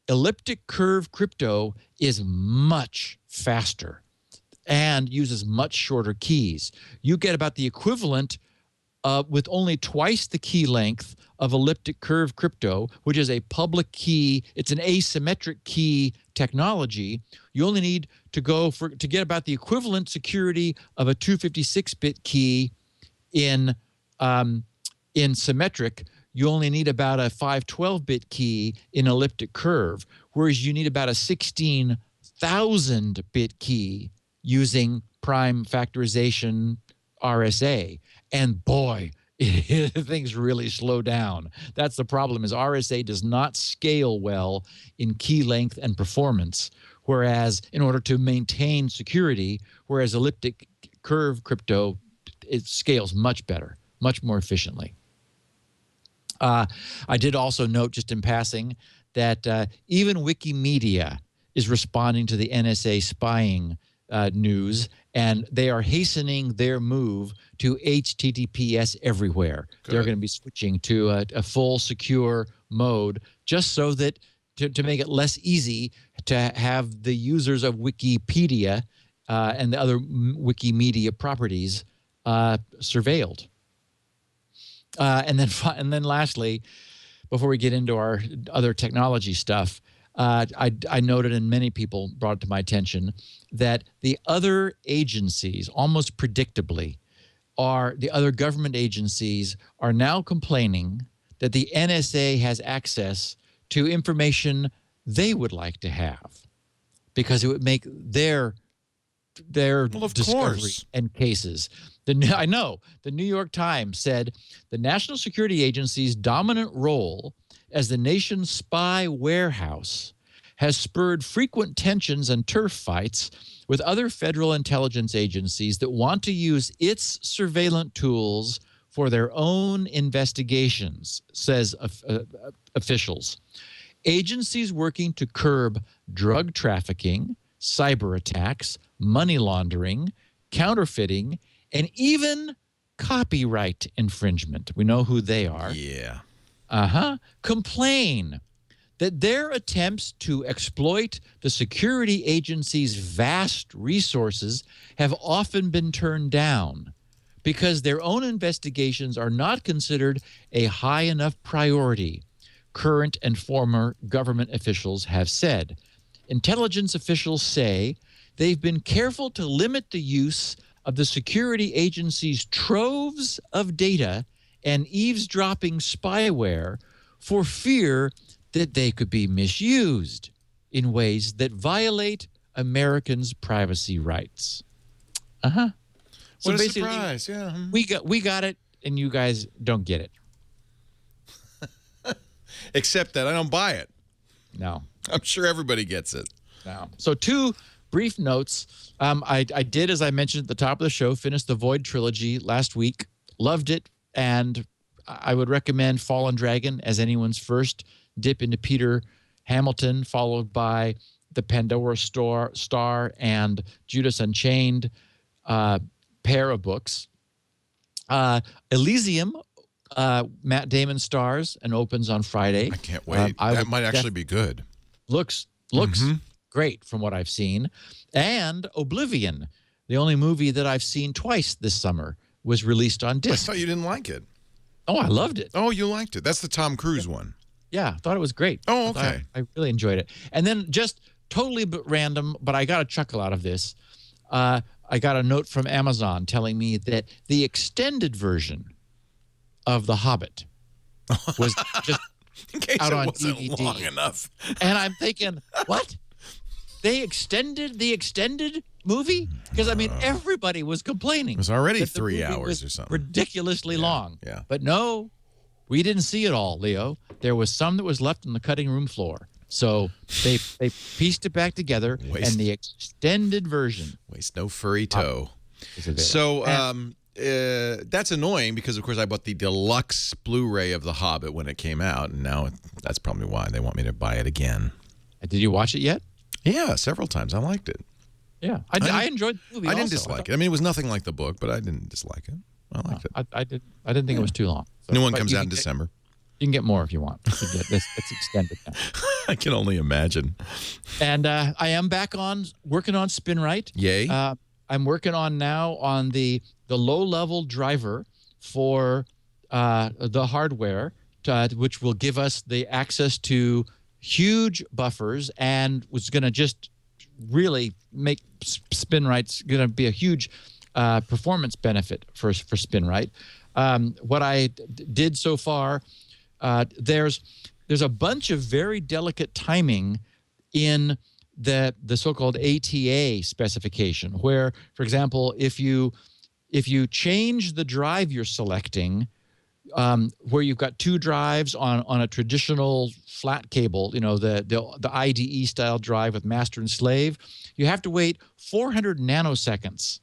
S4: elliptic curve crypto is much faster and uses much shorter keys. You get about the equivalent with only twice the key length of elliptic curve crypto, which is a public key. It's an asymmetric key technology. You only need to get about the equivalent security of a 256-bit key in symmetric. You only need about a 512-bit key in elliptic curve, whereas you need about a 16,000-bit key using prime factorization RSA. And boy, things really slow down. That's the problem, is RSA does not scale well in key length and performance, whereas in order to maintain security, whereas elliptic curve crypto, it scales much better, much more efficiently. I did also note, just in passing, that even Wikimedia is responding to the NSA spying news, and they are hastening their move to HTTPS everywhere.
S1: Good.
S4: They're going to be switching to a full secure mode just so that to make it less easy to have the users of Wikipedia and the other Wikimedia properties surveilled. And then lastly, before we get into our other technology stuff, I noted, and many people brought it to my attention, that the other agencies, almost predictably, the other government agencies are now complaining that the NSA has access to information they would like to have because it would make their discovery and cases. I know the New York Times said the National Security Agency's dominant role as the nation's spy warehouse has spurred frequent tensions and turf fights with other federal intelligence agencies that want to use its surveillance tools for their own investigations, says officials. Agencies working to curb drug trafficking, cyber attacks, money laundering, counterfeiting, and even copyright infringement. We know who they are.
S1: Yeah.
S4: Complain that their attempts to exploit the security agency's vast resources have often been turned down because their own investigations are not considered a high enough priority, current and former government officials have said. Intelligence officials say they've been careful to limit the use of the security agency's troves of data and eavesdropping spyware for fear that they could be misused in ways that violate Americans' privacy rights. So
S1: What a
S4: basically,
S1: surprise! Yeah,
S4: we got it, and you guys don't get it.
S1: Except that I don't buy it.
S4: No.
S1: I'm sure everybody gets it.
S4: No. So two brief notes. I did, as I mentioned at the top of the show, finish the Void trilogy last week. Loved it, and I would recommend Fallen Dragon as anyone's first dip into Peter Hamilton, followed by the Pandora Star and Judas Unchained pair of books. Elysium, Matt Damon stars and opens on Friday.
S1: I can't wait. That might actually be good.
S4: Looks great from what I've seen. And Oblivion, the only movie that I've seen twice this summer, was released on
S1: I
S4: disc.
S1: thought you didn't like it.
S4: Oh, I loved it.
S1: Oh, you liked it. That's the Tom Cruise one.
S4: Yeah, I thought it was great.
S1: Oh, okay.
S4: I really enjoyed it. And then just totally random, but I got a chuckle out of this. I got a note from Amazon telling me that the extended version of The Hobbit was just
S1: in case
S4: out
S1: it
S4: on
S1: wasn't
S4: DVD.
S1: long enough.
S4: And I'm thinking, what? They extended the extended movie? Because, I mean, everybody was complaining.
S1: It was already
S4: that the
S1: 3
S4: movie
S1: hours
S4: was
S1: or something.
S4: ridiculously long.
S1: Yeah.
S4: But no, we didn't see it all, Leo. There was some that was left on the cutting room floor. So they pieced it back together, and the extended version.
S1: Waste no furry toe.
S4: Is available.
S1: So that's annoying because, of course, I bought the deluxe Blu-ray of The Hobbit when it came out, and now that's probably why they want me to buy it again.
S4: Did you watch it yet?
S1: Yeah, several times. I liked it.
S4: Yeah, I enjoyed the movie.
S1: I didn't dislike it. I mean, it was nothing like the book, but I didn't dislike it. I liked it.
S4: I didn't think it was too long. So,
S1: New one comes out in December.
S4: You can get more if you want. It's extended now.
S1: I can only imagine.
S4: And I am back on working on SpinRite.
S1: Yay.
S4: I'm working on now on the low-level driver for the hardware, which will give us the access to huge buffers and was going to just really make SpinRite's going to be a huge performance benefit for SpinRite. What I did so far, there's a bunch of very delicate timing in the so-called ATA specification, where, for example, if you change the drive you're selecting, where you've got two drives on a traditional flat cable, the IDE style drive with master and slave, you have to wait 400 nanoseconds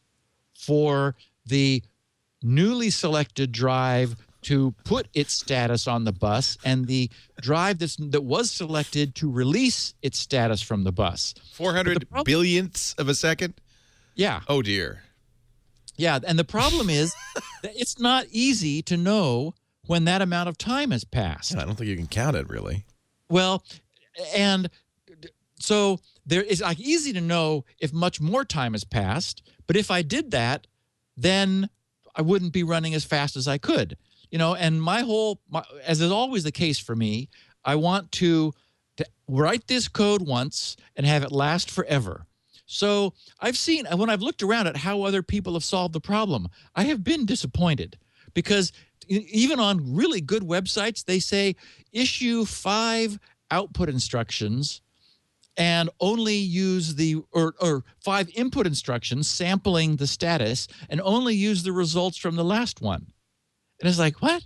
S4: for the newly selected drive to put its status on the bus and the drive that was selected to release its status from the bus.
S1: 400 billionths of a second?
S4: Yeah.
S1: Oh, dear.
S4: Yeah. And the problem is that it's not easy to know when that amount of time has passed.
S1: Yeah, I don't think you can count it, really.
S4: Well, and so there is like easy to know if much more time has passed. But if I did that, then I wouldn't be running as fast as I could. And as is always the case for me, I want to write this code once and have it last forever. So I've seen, when I've looked around at how other people have solved the problem, I have been disappointed because even on really good websites, they say issue 5 output instructions and only use or 5 input instructions sampling the status and only use the results from the last one. And it's like, what?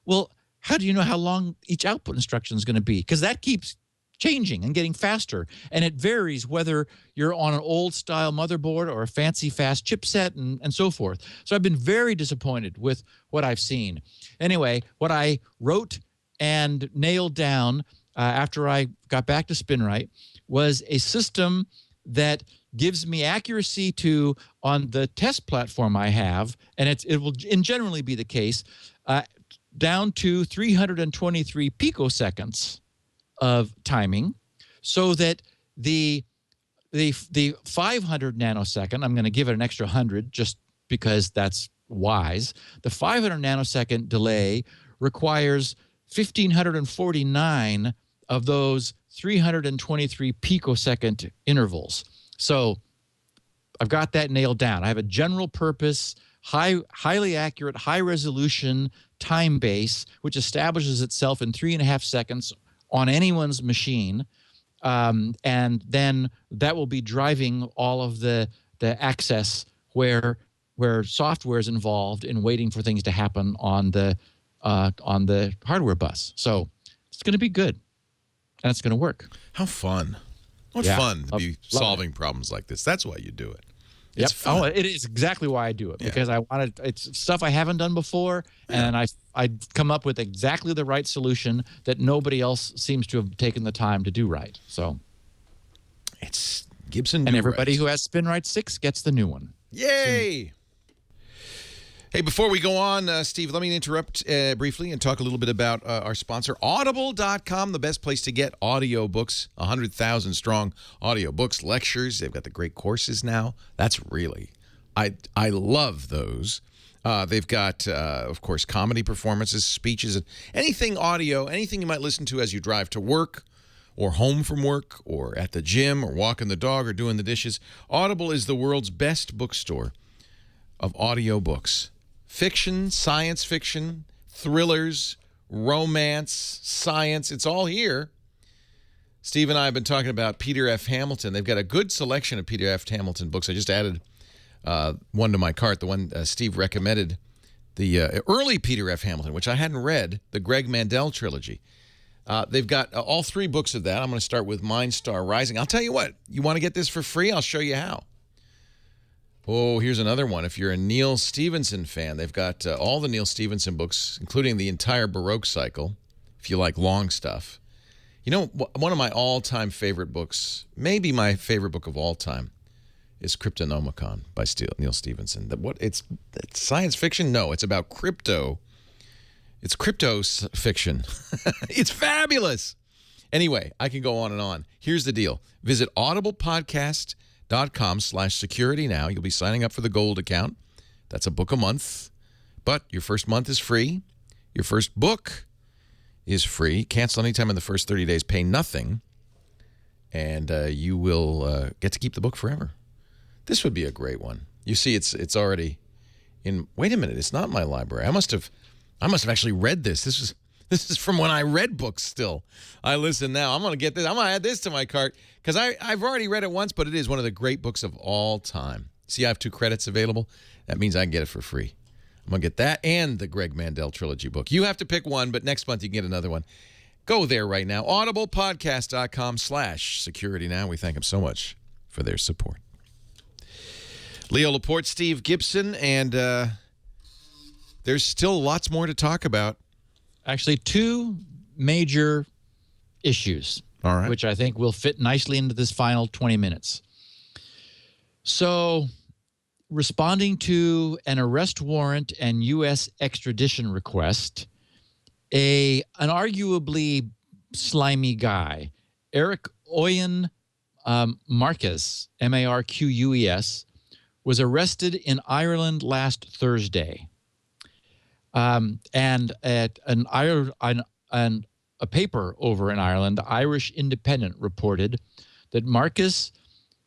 S4: Well, how do you know how long each output instruction is going to be? Because that keeps changing and getting faster. And it varies whether you're on an old style motherboard or a fancy fast chipset and so forth. So I've been very disappointed with what I've seen. Anyway, what I wrote and nailed down after I got back to SpinRite was a system that gives me accuracy on the test platform I have, and it will generally be the case, down to 323 picoseconds of timing, so that the 500 nanosecond, I'm going to give it an extra 100 just because that's wise. The 500 nanosecond delay requires 1,549 of those 323 picosecond intervals. So I've got that nailed down. I have a general purpose, highly accurate, high resolution time base, which establishes itself in 3.5 seconds on anyone's machine. And then that will be driving all of the access where software is involved in waiting for things to happen on the hardware bus. So it's going to be good. And it's going to work.
S1: How fun. What fun to be solving problems like this. That's why you do it. It's fun.
S4: Oh, it is exactly why I do it, because it's stuff I haven't done before, and I'd come up with exactly the right solution that nobody else seems to have taken the time to do right. So
S1: it's Gibson.
S4: And everybody who has SpinRite 6 gets the new one.
S1: Yay! Hey, before we go on, Steve, let me interrupt briefly and talk a little bit about our sponsor, Audible.com, the best place to get audiobooks, 100,000 strong audiobooks, lectures. They've got the great courses now. That's really, I love those. They've got, of course, comedy performances, speeches, anything audio, anything you might listen to as you drive to work or home from work or at the gym or walking the dog or doing the dishes. Audible is the world's best bookstore of audiobooks. Fiction, science fiction, thrillers, romance, science, it's all here. Steve and I have been talking about Peter F. Hamilton. They've got a good selection of Peter F. Hamilton books. I just added one to my cart, the one Steve recommended, the early Peter F. Hamilton, which I hadn't read, the Greg Mandel trilogy. They've got all 3 books of that. I'm going to start with Mind Star Rising. I'll tell you what, you want to get this for free? I'll show you how. Oh, here's another one. If you're a Neil Stephenson fan, they've got all the Neil Stephenson books, including the entire Baroque cycle, if you like long stuff. You know, one of my all-time favorite books, maybe my favorite book of all time, is Cryptonomicon by Neil Stephenson. It's science fiction? No, it's about crypto. It's crypto fiction. It's fabulous. Anyway, I can go on and on. Here's the deal. Visit audiblepodcast.com/security now. You'll be signing up for the gold account. That's a book a month, but your first month is free. Your first book is free. Cancel anytime in the first 30 days. Pay nothing, and you will get to keep the book forever. This would be a great one. You see, it's already in. Wait a minute, it's not in my library. I must have actually read this. This is from when I read books still. I listen now. I'm going to get this. I'm going to add this to my cart because I've already read it once, but it is one of the great books of all time. See, I have 2 credits available. That means I can get it for free. I'm going to get that and the Greg Mandel trilogy book. You have to pick one, but next month you can get another one. Go there right now. audiblepodcast.com/security now. We thank them so much for their support. Leo Laporte, Steve Gibson, and there's still lots more to talk about.
S4: Actually, 2 major issues,
S1: all right,
S4: which I think will fit nicely into this final 20 minutes. So responding to an arrest warrant and U.S. extradition request, an arguably slimy guy, Eric Oyen Marquez, Marquez, was arrested in Ireland last Thursday. And at a paper over in Ireland, the Irish Independent reported that Marcus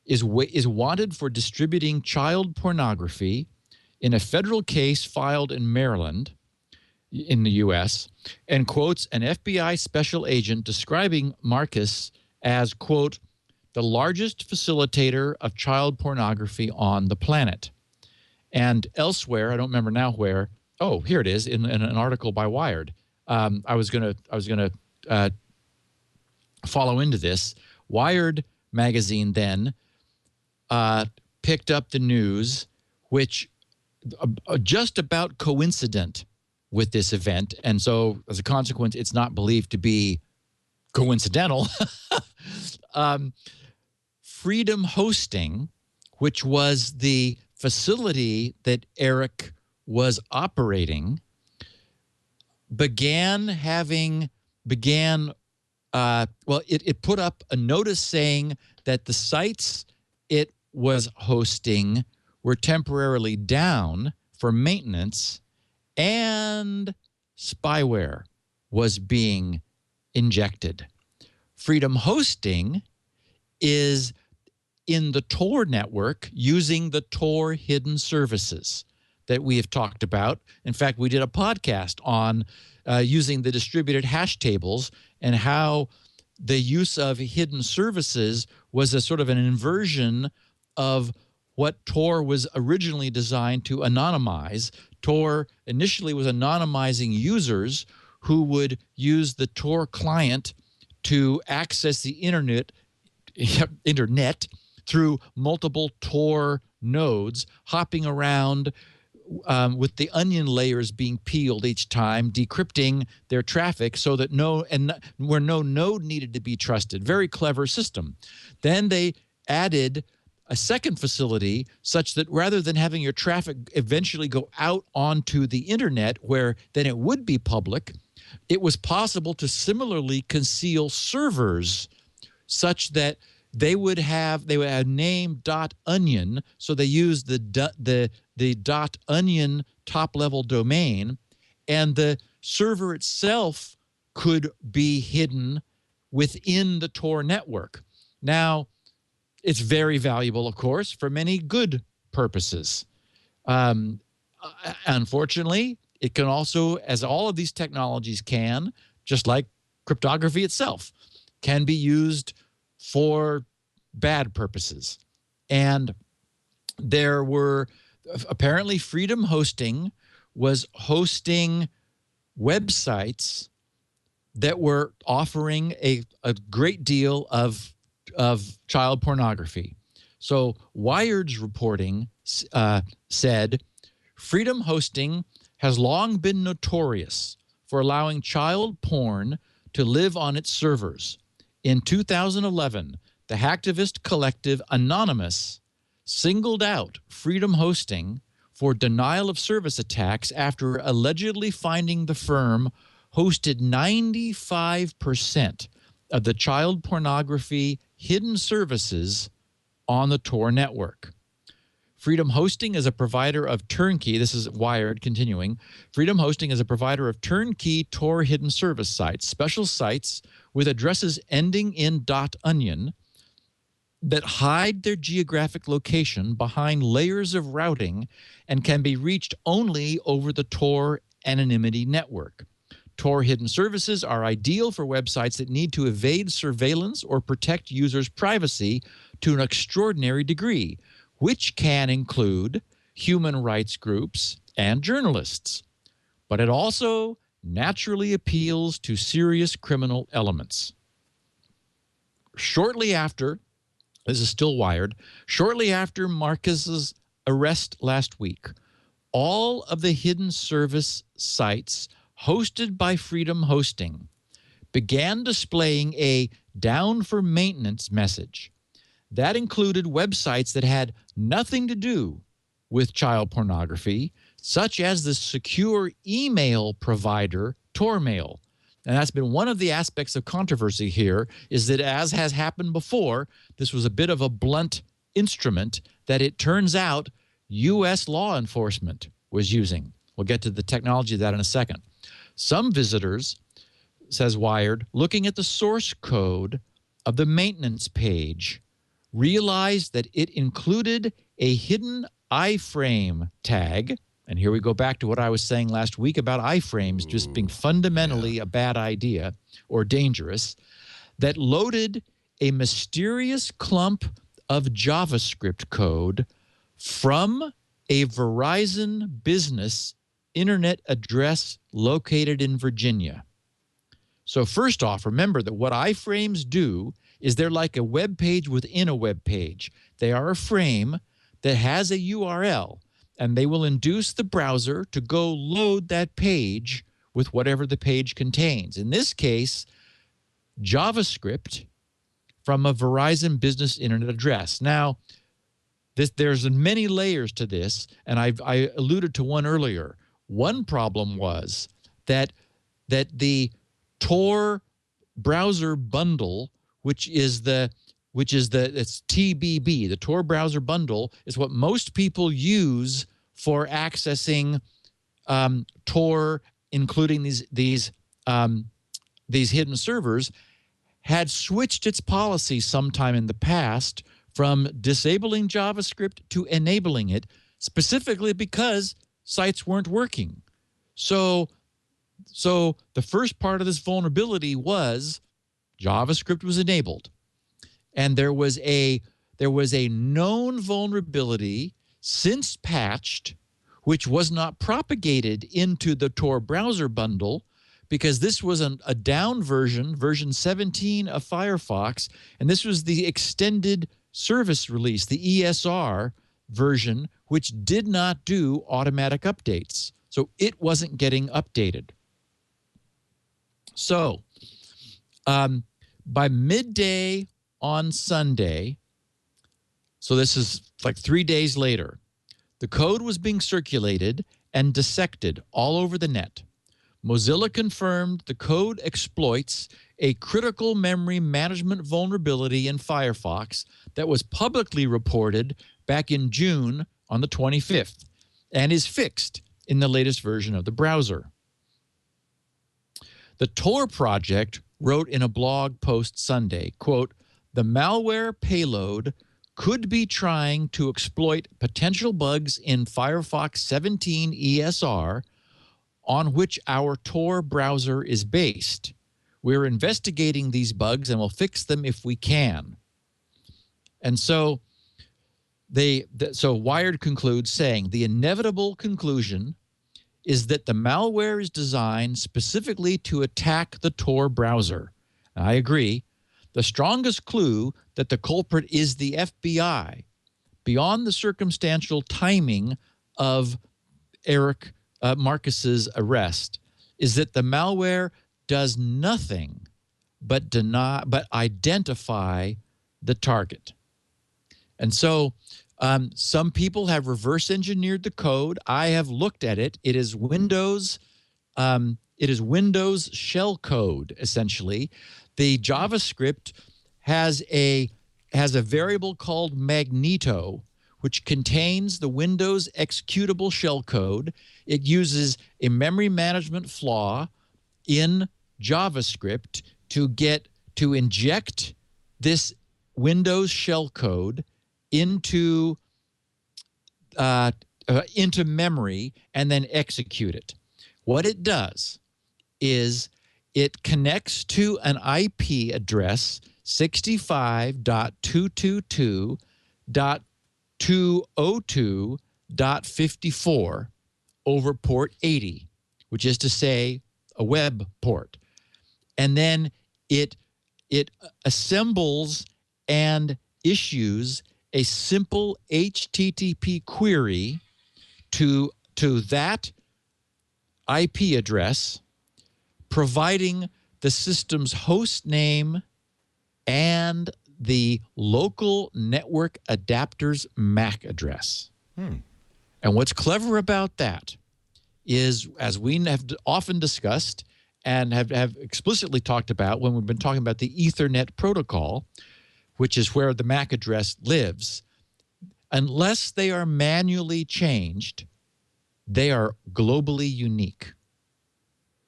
S4: is wanted for distributing child pornography in a federal case filed in Maryland in the U.S. and quotes an FBI special agent describing Marcus as, quote, the largest facilitator of child pornography on the planet. And elsewhere, I don't remember now where. Oh, here it is in an article by Wired. I was gonna follow into this. Wired magazine then picked up the news, which just about coincident with this event, and so as a consequence, it's not believed to be coincidental. Freedom Hosting, which was the facility that Eric was operating, it put up a notice saying that the sites it was hosting were temporarily down for maintenance and spyware was being injected. Freedom Hosting is in the TOR network using the TOR hidden services that we have talked about. In fact, we did a podcast on using the distributed hash tables and how the use of hidden services was a sort of an inversion of what TOR was originally designed to anonymize. TOR initially was anonymizing users who would use the TOR client to access the internet through multiple TOR nodes, hopping around with the onion layers being peeled each time, decrypting their traffic so that where no node needed to be trusted. Very clever system. Then they added a second facility such that rather than having your traffic eventually go out onto the internet where then it would be public, it was possible to similarly conceal servers such that they would have name .onion, so they used the .onion top-level domain, and the server itself could be hidden within the TOR network. Now, it's very valuable, of course, for many good purposes. Unfortunately, it can also, as all of these technologies can, just like cryptography itself, can be used for bad purposes. And there were apparently Freedom Hosting was hosting websites that were offering a great deal of child pornography. So Wired's reporting said Freedom Hosting has long been notorious for allowing child porn to live on its servers. In 2011, the hacktivist collective Anonymous singled out Freedom Hosting for denial of service attacks after allegedly finding the firm hosted 95% of the child pornography hidden services on the TOR network. Freedom Hosting is a provider of turnkey, this is Wired continuing, Freedom Hosting is a provider of turnkey TOR hidden service sites, special sites with addresses ending in .onion that hide their geographic location behind layers of routing and can be reached only over the TOR anonymity network. TOR hidden services are ideal for websites that need to evade surveillance or protect users' privacy to an extraordinary degree, which can include human rights groups and journalists. But it also naturally appeals to serious criminal elements. Shortly after, this is still Wired, shortly after Marquez's arrest last week, all of the hidden service sites hosted by Freedom Hosting began displaying a down for maintenance message. That included websites that had nothing to do with child pornography, such as the secure email provider TorMail. And that's been one of the aspects of controversy here, is that, as has happened before, this was a bit of a blunt instrument that it turns out U.S. law enforcement was using. We'll get to the technology of that in a second. Some visitors, says Wired, looking at the source code of the maintenance page, realized that it included a hidden iframe tag. And here we go back to what I was saying last week about iframes just being fundamentally a bad idea or dangerous, that loaded a mysterious clump of JavaScript code from a Verizon business internet address located in Virginia. So first off, remember that what iframes do is they're like a web page within a web page. They are a frame that has a URL, and they will induce the browser to go load that page with whatever the page contains. In this case, JavaScript from a Verizon business internet address. Now, there's many layers to this, and I alluded to one earlier. One problem was that the TOR browser bundle, which is it's TBB, the TOR browser bundle, is what most people use for accessing TOR, including these hidden servers, had switched its policy sometime in the past from disabling JavaScript to enabling it, specifically because sites weren't working. So the first part of this vulnerability was JavaScript was enabled, and there was a known vulnerability since patched, which was not propagated into the Tor browser bundle, because this was a down version 17 of Firefox, and this was the extended service release, the ESR version, which did not do automatic updates. So it wasn't getting updated. So by midday on Sunday, so this is like 3 days later, the code was being circulated and dissected all over the net. Mozilla confirmed the code exploits a critical memory management vulnerability in Firefox that was publicly reported back in June on the 25th and is fixed in the latest version of the browser. The TOR project wrote in a blog post Sunday, quote, "The malware payload could be trying to exploit potential bugs in Firefox 17 ESR on which our Tor browser is based. We're investigating these bugs and will fix them if we can." And so so Wired concludes saying the inevitable conclusion is that the malware is designed specifically to attack the Tor browser. And I agree. The strongest clue that the culprit is the FBI, beyond the circumstantial timing of Eric Marcus's arrest, is that the malware does nothing but identify the target. And so some people have reverse engineered the code. I have looked at it. It is Windows shell code, essentially. The JavaScript has a variable called Magneto, which contains the Windows executable shellcode. It uses a memory management flaw in JavaScript to inject this Windows shellcode into memory and then execute it. What it does is it connects to an IP address 65.222.202.54 over port 80, which is to say a web port. And then it assembles and issues a simple HTTP query to that IP address, providing the system's host name and the local network adapter's MAC address. And what's clever about that is, as we have often discussed and have explicitly talked about when we've been talking about the Ethernet protocol, which is where the MAC address lives, unless they are manually changed, they are globally unique.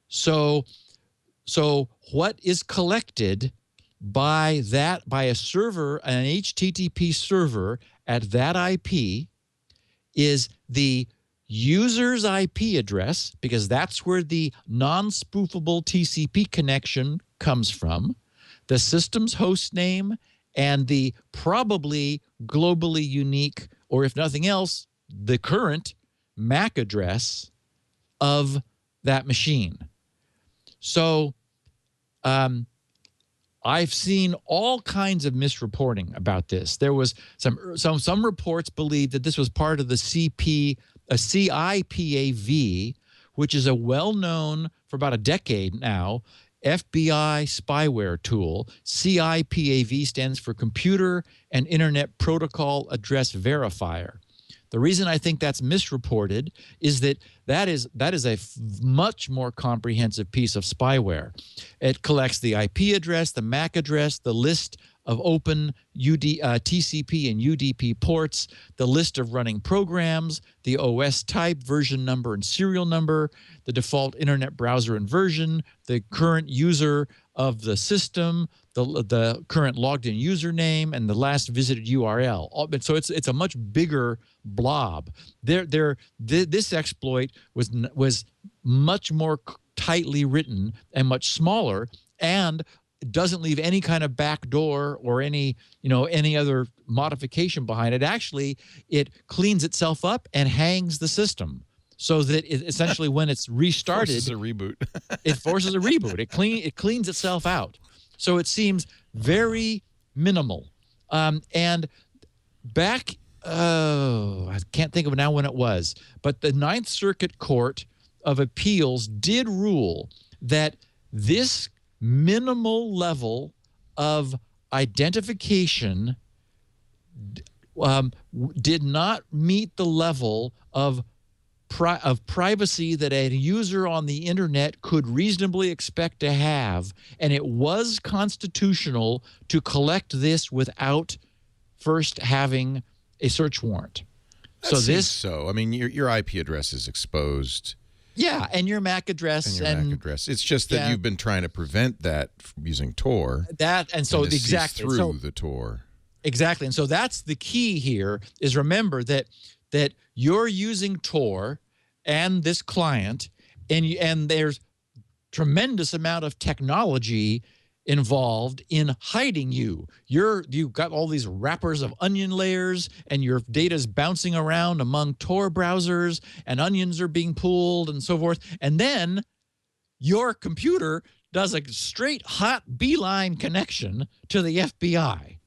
S4: So what is collected by a server, an HTTP server at that IP, is the user's IP address, because that's where the non-spoofable TCP connection comes from, the system's host name, and the probably globally unique, or if nothing else, the current MAC address of that machine. So I've seen all kinds of misreporting about this. There was some reports believed that this was part of the CIPAV, which is a well-known, for about a decade now, FBI spyware tool. CIPAV stands for Computer and Internet Protocol Address Verifier. The reason I think that's misreported is that is a much more comprehensive piece of spyware. It collects the IP address, the MAC address, the list of open TCP and UDP ports, the list of running programs, the OS type, version number, and serial number, the default internet browser and version, the current user of the system, the current logged in username, and the last visited URL. So it's a much bigger blob. This exploit was much more tightly written and much smaller, and doesn't leave any kind of backdoor or any other modification behind it. Actually, it cleans itself up and hangs the system, so that essentially when it's restarted,
S1: forces a reboot.
S4: It forces a reboot. It cleans itself out. So it seems very minimal. And back, I can't think of now when it was, but the Ninth Circuit Court of Appeals did rule that this minimal level of identification did not meet the level of privacy that a user on the internet could reasonably expect to have, and it was constitutional to collect this without first having a search warrant.
S1: I mean, your IP address is exposed.
S4: Yeah, and your MAC address.
S1: MAC address. It's just that you've been trying to prevent that from using TOR.
S4: Through
S1: the TOR.
S4: Exactly. And so that's the key here, is remember that you're using TOR and this client, and there's tremendous amount of technology involved in hiding you. You've got all these wrappers of onion layers, and your data's bouncing around among Tor browsers, and onions are being pulled and so forth. And then your computer does a straight hot beeline connection to the FBI.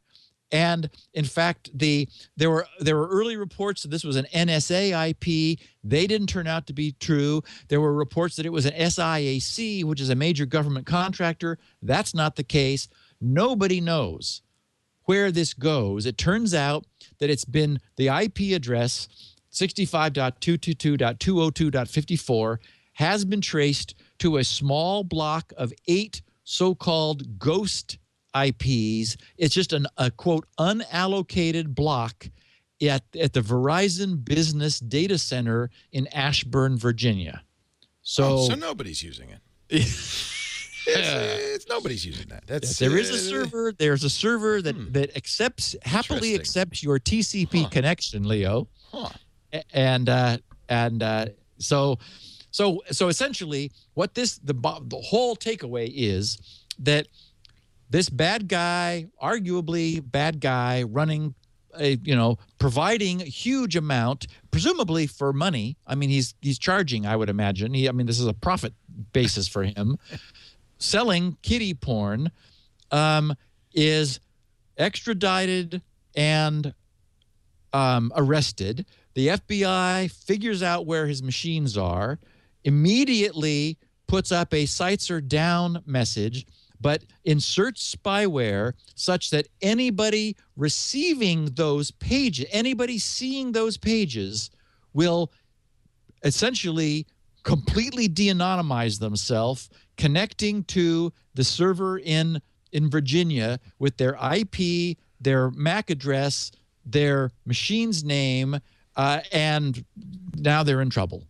S4: And in fact, there were early reports that this was an NSA IP. They didn't turn out to be true. There were reports that it was an SIAC, which is a major government contractor. That's not the case. Nobody knows where this goes. It turns out that it's been the IP address 65.222.202.54 has been traced to a small block of 8 so-called ghost IPs. It's just a quote unallocated block at the Verizon Business Data Center in Ashburn, Virginia. So
S1: nobody's using it. It's nobody's using that.
S4: There is a server. There's a server that happily accepts your TCP connection, Leo. So essentially, what the whole takeaway is that this arguably bad guy, running providing a huge amount, presumably for money. I mean, he's charging, I would imagine. This is a profit basis for him. Selling kiddie porn, is extradited and arrested. The FBI figures out where his machines are, immediately puts up a sites are down message, but inserts spyware such that anybody receiving those pages, anybody seeing those pages, will essentially completely de-anonymize themselves, connecting to the server in Virginia with their IP, their MAC address, their machine's name, and now they're in trouble.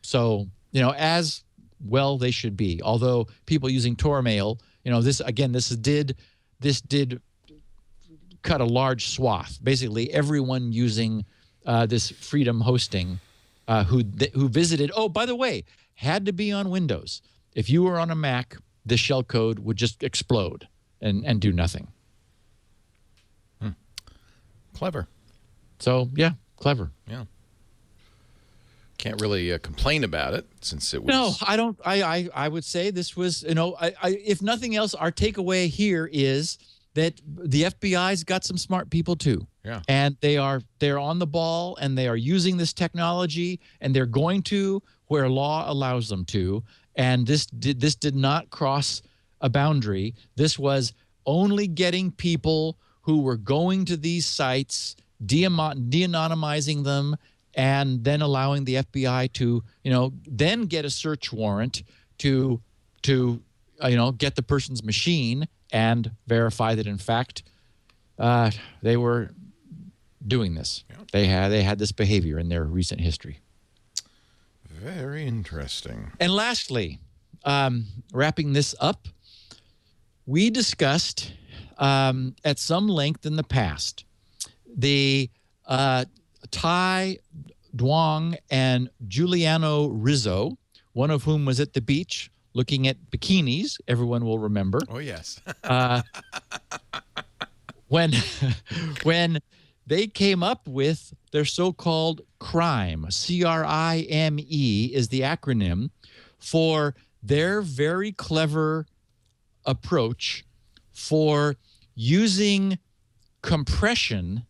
S4: So, as well they should be. Although people using Tor mail, this did cut a large swath. Basically, everyone using this Freedom Hosting who visited. Oh, by the way, had to be on Windows. If you were on a Mac, the shell code would just explode and do nothing.
S1: Clever.
S4: So yeah, clever.
S1: Yeah. Can't really complain about it since it was.
S4: No, I don't. I would say this was, if nothing else, our takeaway here is that the FBI's got some smart people too.
S1: Yeah.
S4: And they're on the ball, and they are using this technology, and they're going to where law allows them to. And this did not cross a boundary. This was only getting people who were going to these sites, de-anonymizing them, and then allowing the FBI to, then get a search warrant to get the person's machine and verify that in fact they were doing this. Yeah. They had this behavior in their recent history.
S1: Very interesting.
S4: And lastly, wrapping this up, we discussed at some length in the past the Ty Duong and Giuliano Rizzo, one of whom was at the beach looking at bikinis, everyone will remember.
S1: Oh, yes.
S4: when they came up with their so-called CRIME, C-R-I-M-E is the acronym for their very clever approach for using compression,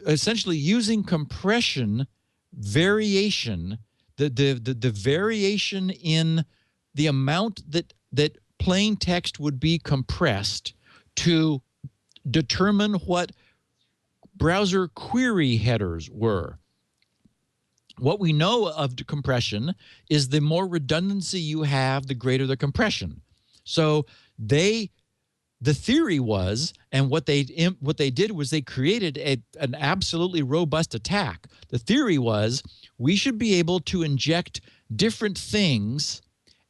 S4: essentially using compression variation, the variation in the amount that plain text would be compressed to determine what browser query headers were. What we know of the compression is the more redundancy you have, the greater the compression. So the theory was, and what they did was they created an absolutely robust attack. The theory was we should be able to inject different things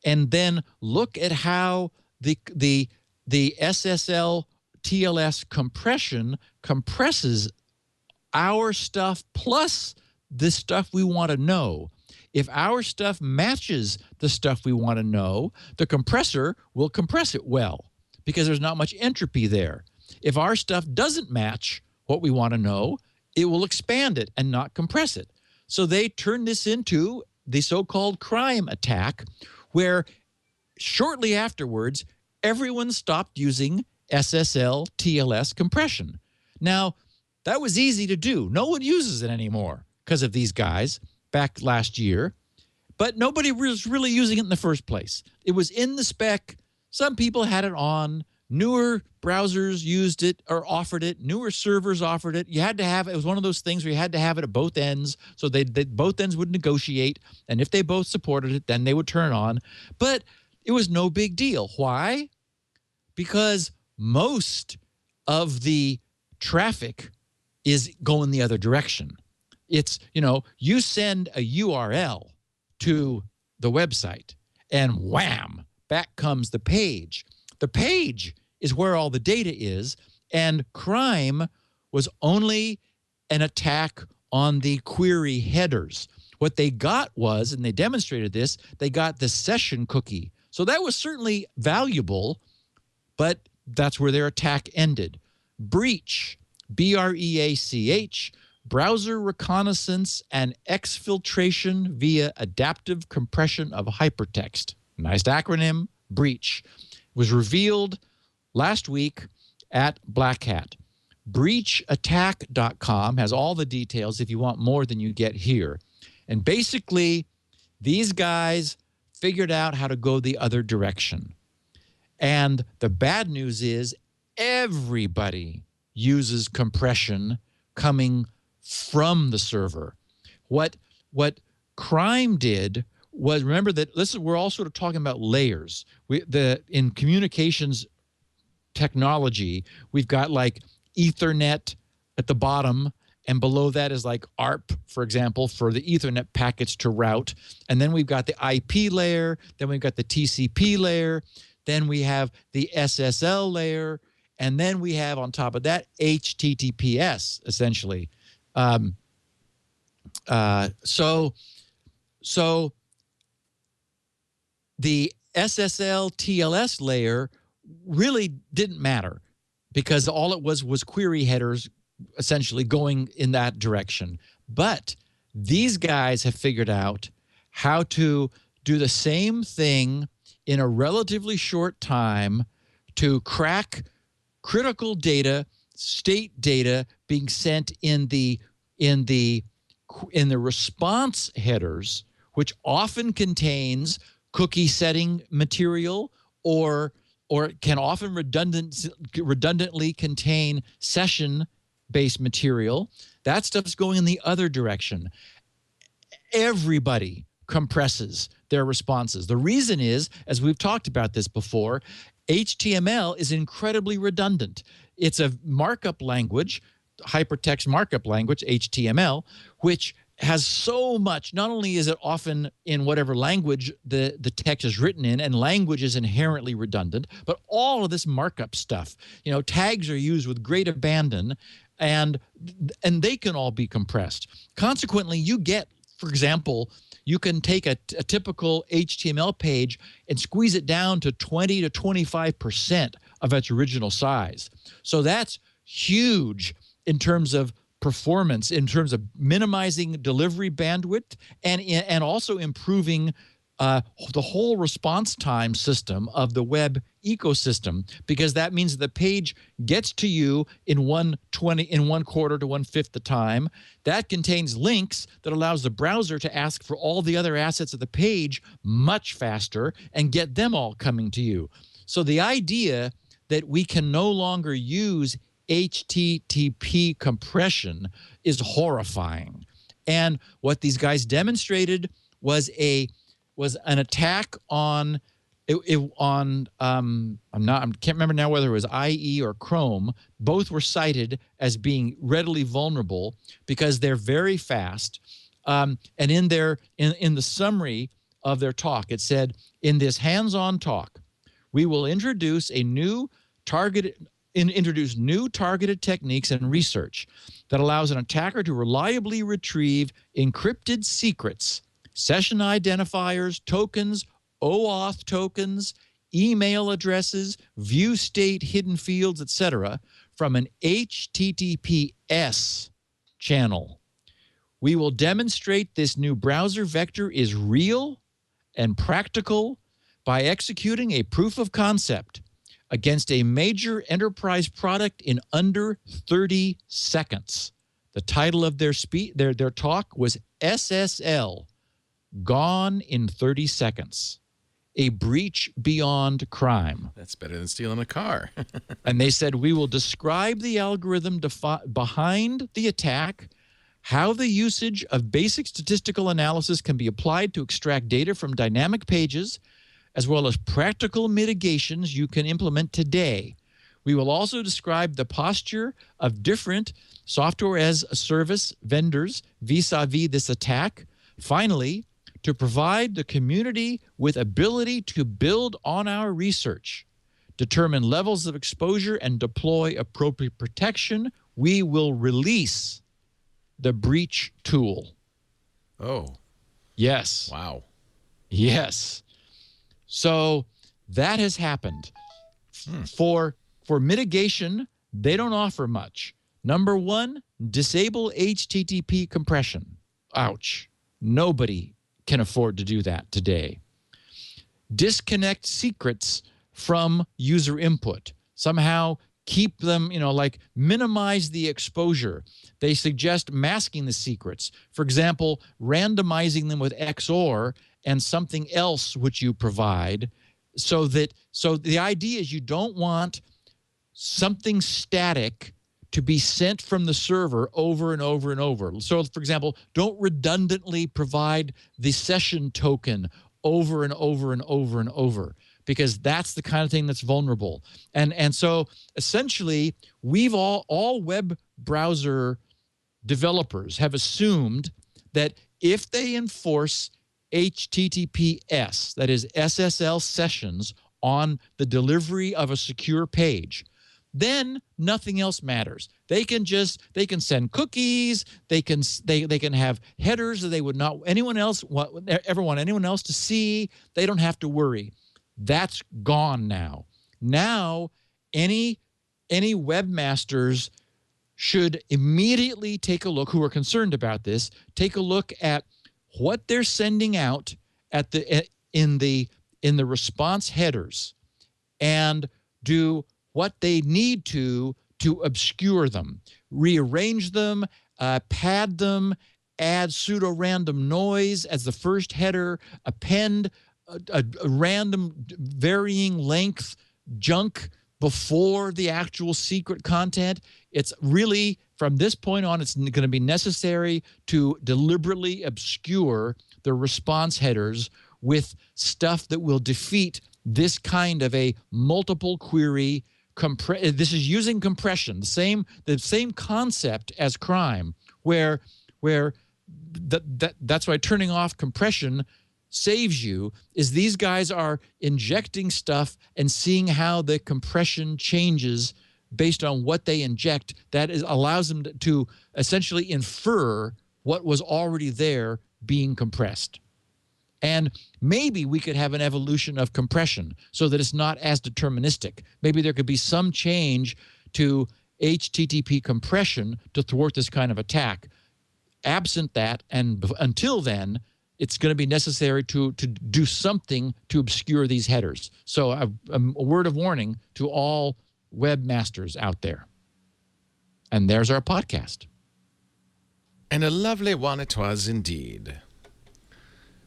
S4: and then look at how the SSL TLS compression compresses our stuff plus the stuff we want to know. If our stuff matches the stuff we want to know, the compressor will compress it well because there's not much entropy there. If our stuff doesn't match what we want to know, it will expand it and not compress it. So they turned this into the so-called CRIME attack, where shortly afterwards, everyone stopped using SSL TLS compression. Now, that was easy to do. No one uses it anymore because of these guys back last year, but nobody was really using it in the first place. It was in the spec. Some people had it on. Newer browsers used it or offered it. Newer servers offered it. You had to have it. It was one of those things where you had to have it at both ends, so they both ends would negotiate, and if they both supported it, then they would turn it on. But it was no big deal. Why? Because most of the traffic is going the other direction. It's, you send a URL to the website and wham, back comes the page. The page is where all the data is, and CRIME was only an attack on the query headers. What they got was, and they demonstrated this, they got the session cookie. So that was certainly valuable, but that's where their attack ended. Breach, BREACH, browser reconnaissance and exfiltration via adaptive compression of hypertext. Nice acronym, breach. Was revealed last week at Black Hat. Breachattack.com has all the details if you want more than you get here. And basically, these guys figured out how to go the other direction. And the bad news is everybody uses compression coming from the server. What crime did was, remember that we're all sort of talking about layers. In communications technology, we've got like Ethernet at the bottom, and below that is like ARP, for example, for the Ethernet packets to route. And then we've got the IP layer, then we've got the TCP layer, then we have the SSL layer, and then we have on top of that HTTPS, essentially. So the SSL TLS layer really didn't matter, because all it was query headers essentially going in that direction. But these guys have figured out how to do the same thing in a relatively short time to crack critical data, state data being sent in the response headers, which often contains cookie setting material, or it can often redundantly contain session-based material. That stuff's going in the other direction. Everybody compresses their responses. The reason is, as we've talked about this before, HTML is incredibly redundant. It's a markup language, hypertext markup language, HTML, which has so much. Not only is it often in whatever language the text is written in, and language is inherently redundant, but all of this markup stuff, tags are used with great abandon, and they can all be compressed. Consequently, you get, for example, you can take a typical HTML page and squeeze it down to 20 to 25% of its original size. So that's huge in terms of performance, in terms of minimizing delivery bandwidth, and also improving the whole response time system of the web ecosystem, because that means the page gets to you in 1/4 to 1/5 the time. That contains links that allows the browser to ask for all the other assets of the page much faster and get them all coming to you. So the idea that we can no longer use HTTP compression is horrifying. And what these guys demonstrated was an attack on I can't remember now whether it was IE or Chrome. Both were cited as being readily vulnerable because they're very fast. And in the summary of their talk, it said, in this hands-on talk, we will introduce new targeted techniques and research that allows an attacker to reliably retrieve encrypted secrets, session identifiers, tokens, OAuth tokens, email addresses, view state hidden fields, etc., from an HTTPS channel. We will demonstrate this new browser vector is real and practical by executing a proof of concept against a major enterprise product in under 30 seconds. The title of their talk was SSL, Gone in 30 Seconds, a breach beyond crime.
S1: That's better than stealing a car.
S4: And they said, we will describe the algorithm behind the attack, how the usage of basic statistical analysis can be applied to extract data from dynamic pages, as well as practical mitigations you can implement today. We will also describe the posture of different software as a service vendors vis-a-vis this attack. Finally, to provide the community with ability to build on our research, determine levels of exposure, and deploy appropriate protection, we will release the breach tool.
S1: Oh.
S4: Yes.
S1: Wow.
S4: Yes. So that has happened. For mitigation, they don't offer much. Number one, disable HTTP compression. Ouch. Nobody can afford to do that today. Disconnect secrets from user input. Somehow keep them, minimize the exposure. They suggest masking the secrets. For example, randomizing them with XOR and something else which you provide, so the idea is you don't want something static to be sent from the server over and over and over. So, for example, don't redundantly provide the session token over and over and over and over, because that's the kind of thing that's vulnerable. And so essentially, we've all web browser developers have assumed that if they enforce HTTPS, that is SSL sessions, on the delivery of a secure page, then nothing else matters. They can send cookies, they can have headers that they would not ever want anyone else to see. They don't have to worry. That's gone now. Now any webmasters should immediately take a look, who are concerned about this, take a look at what they're sending out in the response headers, and do what they need to obscure them, rearrange them, pad them, add pseudo-random noise as the first header, append a random varying length junk before the actual secret content. It's really, from this point on, it's going to be necessary to deliberately obscure the response headers with stuff that will defeat this kind of a multiple query this is using compression, the same concept as crime, where that's why turning off compression saves you, is these guys are injecting stuff and seeing how the compression changes based on what they inject. That allows them to essentially infer what was already there being compressed. And maybe we could have an evolution of compression so that it's not as deterministic. Maybe there could be some change to HTTP compression to thwart this kind of attack. Absent that, and until then, it's going to be necessary to do something to obscure these headers. So a word of warning to all webmasters out there. And there's our podcast.
S1: And a lovely one it was indeed.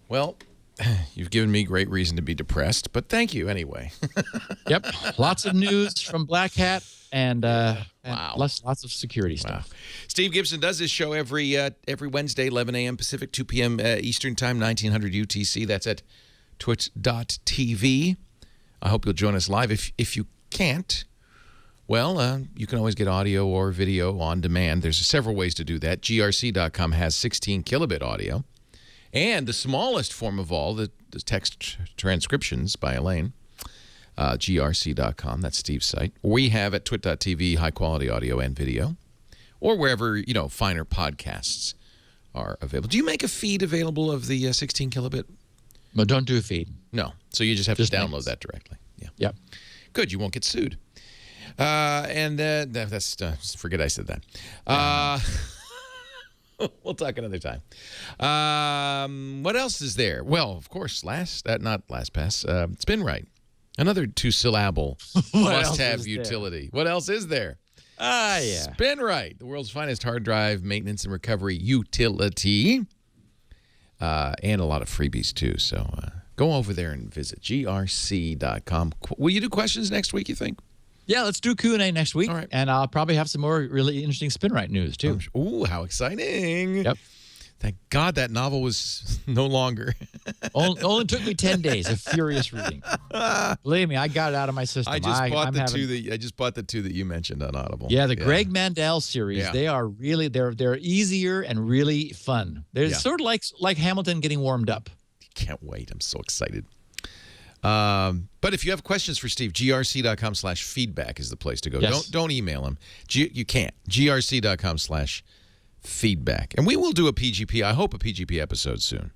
S1: Well, you've given me great reason to be depressed, but thank you anyway.
S4: Yep. Lots of news from Black Hat and
S1: Wow.
S4: lots of security stuff.
S1: Wow. Steve Gibson does this show every Wednesday, 11 a.m. Pacific, 2 p.m. Eastern Time, 1900 UTC. That's at twitch.tv. I hope you'll join us live. If you can't, well, you can always get audio or video on demand. There's several ways to do that. grc.com has 16 kilobit audio. And the smallest form of all, the text transcriptions by Elaine, grc.com, that's Steve's site. We have at twit.tv high-quality audio and video, or wherever, finer podcasts are available. Do you make a feed available of the 16 kilobit?
S4: No, don't do a feed.
S1: No. So you just have to download
S4: links.
S1: that directly. Yeah.
S4: Yep.
S1: Good. You won't get sued. Forget I said that. We'll talk another time. What else is there? Well, of course, not LastPass. Spin Right. Another two-syllable must-have utility. What else is there?
S4: Yeah.
S1: Spin Right, the world's finest hard drive maintenance and recovery utility. And a lot of freebies, too. So go over there and visit grc.com. Will you do questions next week, you think?
S4: Yeah, let's do Q&A next week.
S1: All right.
S4: And I'll probably have some more really interesting SpinRite news, too.
S1: Ooh, how exciting.
S4: Yep.
S1: Thank God that novel was no longer.
S4: Only took me 10 days of furious reading. Believe me, I got it out of my system.
S1: I just bought the two that you mentioned on Audible.
S4: Yeah, the Greg Mandel series.
S1: Yeah.
S4: They are really they're easier and really fun. They're sort of like Hamilton getting warmed up.
S1: Can't wait. I'm so excited. But if you have questions for Steve, grc.com/feedback is the place to go.
S4: Yes.
S1: Don't email him. You can't. grc.com/feedback. And we will do a PGP, I hope a PGP episode soon.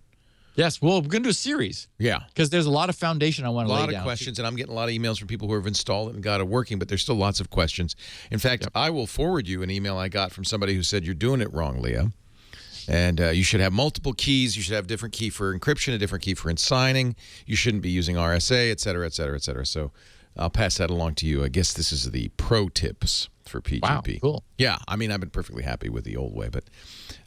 S4: Yes, well, we're going to do a series.
S1: Yeah.
S4: Because there's a lot of foundation I want to lay down.
S1: A lot of questions, and I'm getting a lot of emails from people who have installed it and got it working, but there's still lots of questions. In fact, I will forward you an email I got from somebody who said, you're doing it wrong, Leah. And you should have multiple keys. You should have a different key for encryption, a different key for signing. You shouldn't be using RSA, et cetera, et cetera, et cetera. So I'll pass that along to you. I guess this is the pro tips for PGP.
S4: Wow, cool.
S1: Yeah, I mean, I've been perfectly happy with the old way, but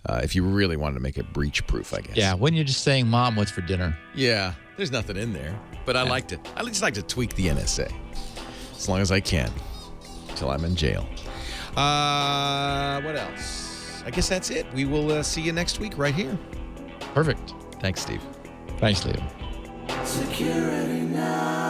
S1: if you really wanted to make it breach-proof, I guess.
S4: Yeah, when you're just saying, Mom, what's for dinner?
S1: Yeah, there's nothing in there. But I just like to tweak the NSA as long as I can until I'm in jail. What else? I guess that's it. We will see you next week right here.
S4: Perfect.
S1: Thanks, Steve.
S4: Thanks, Leo.
S5: Security now.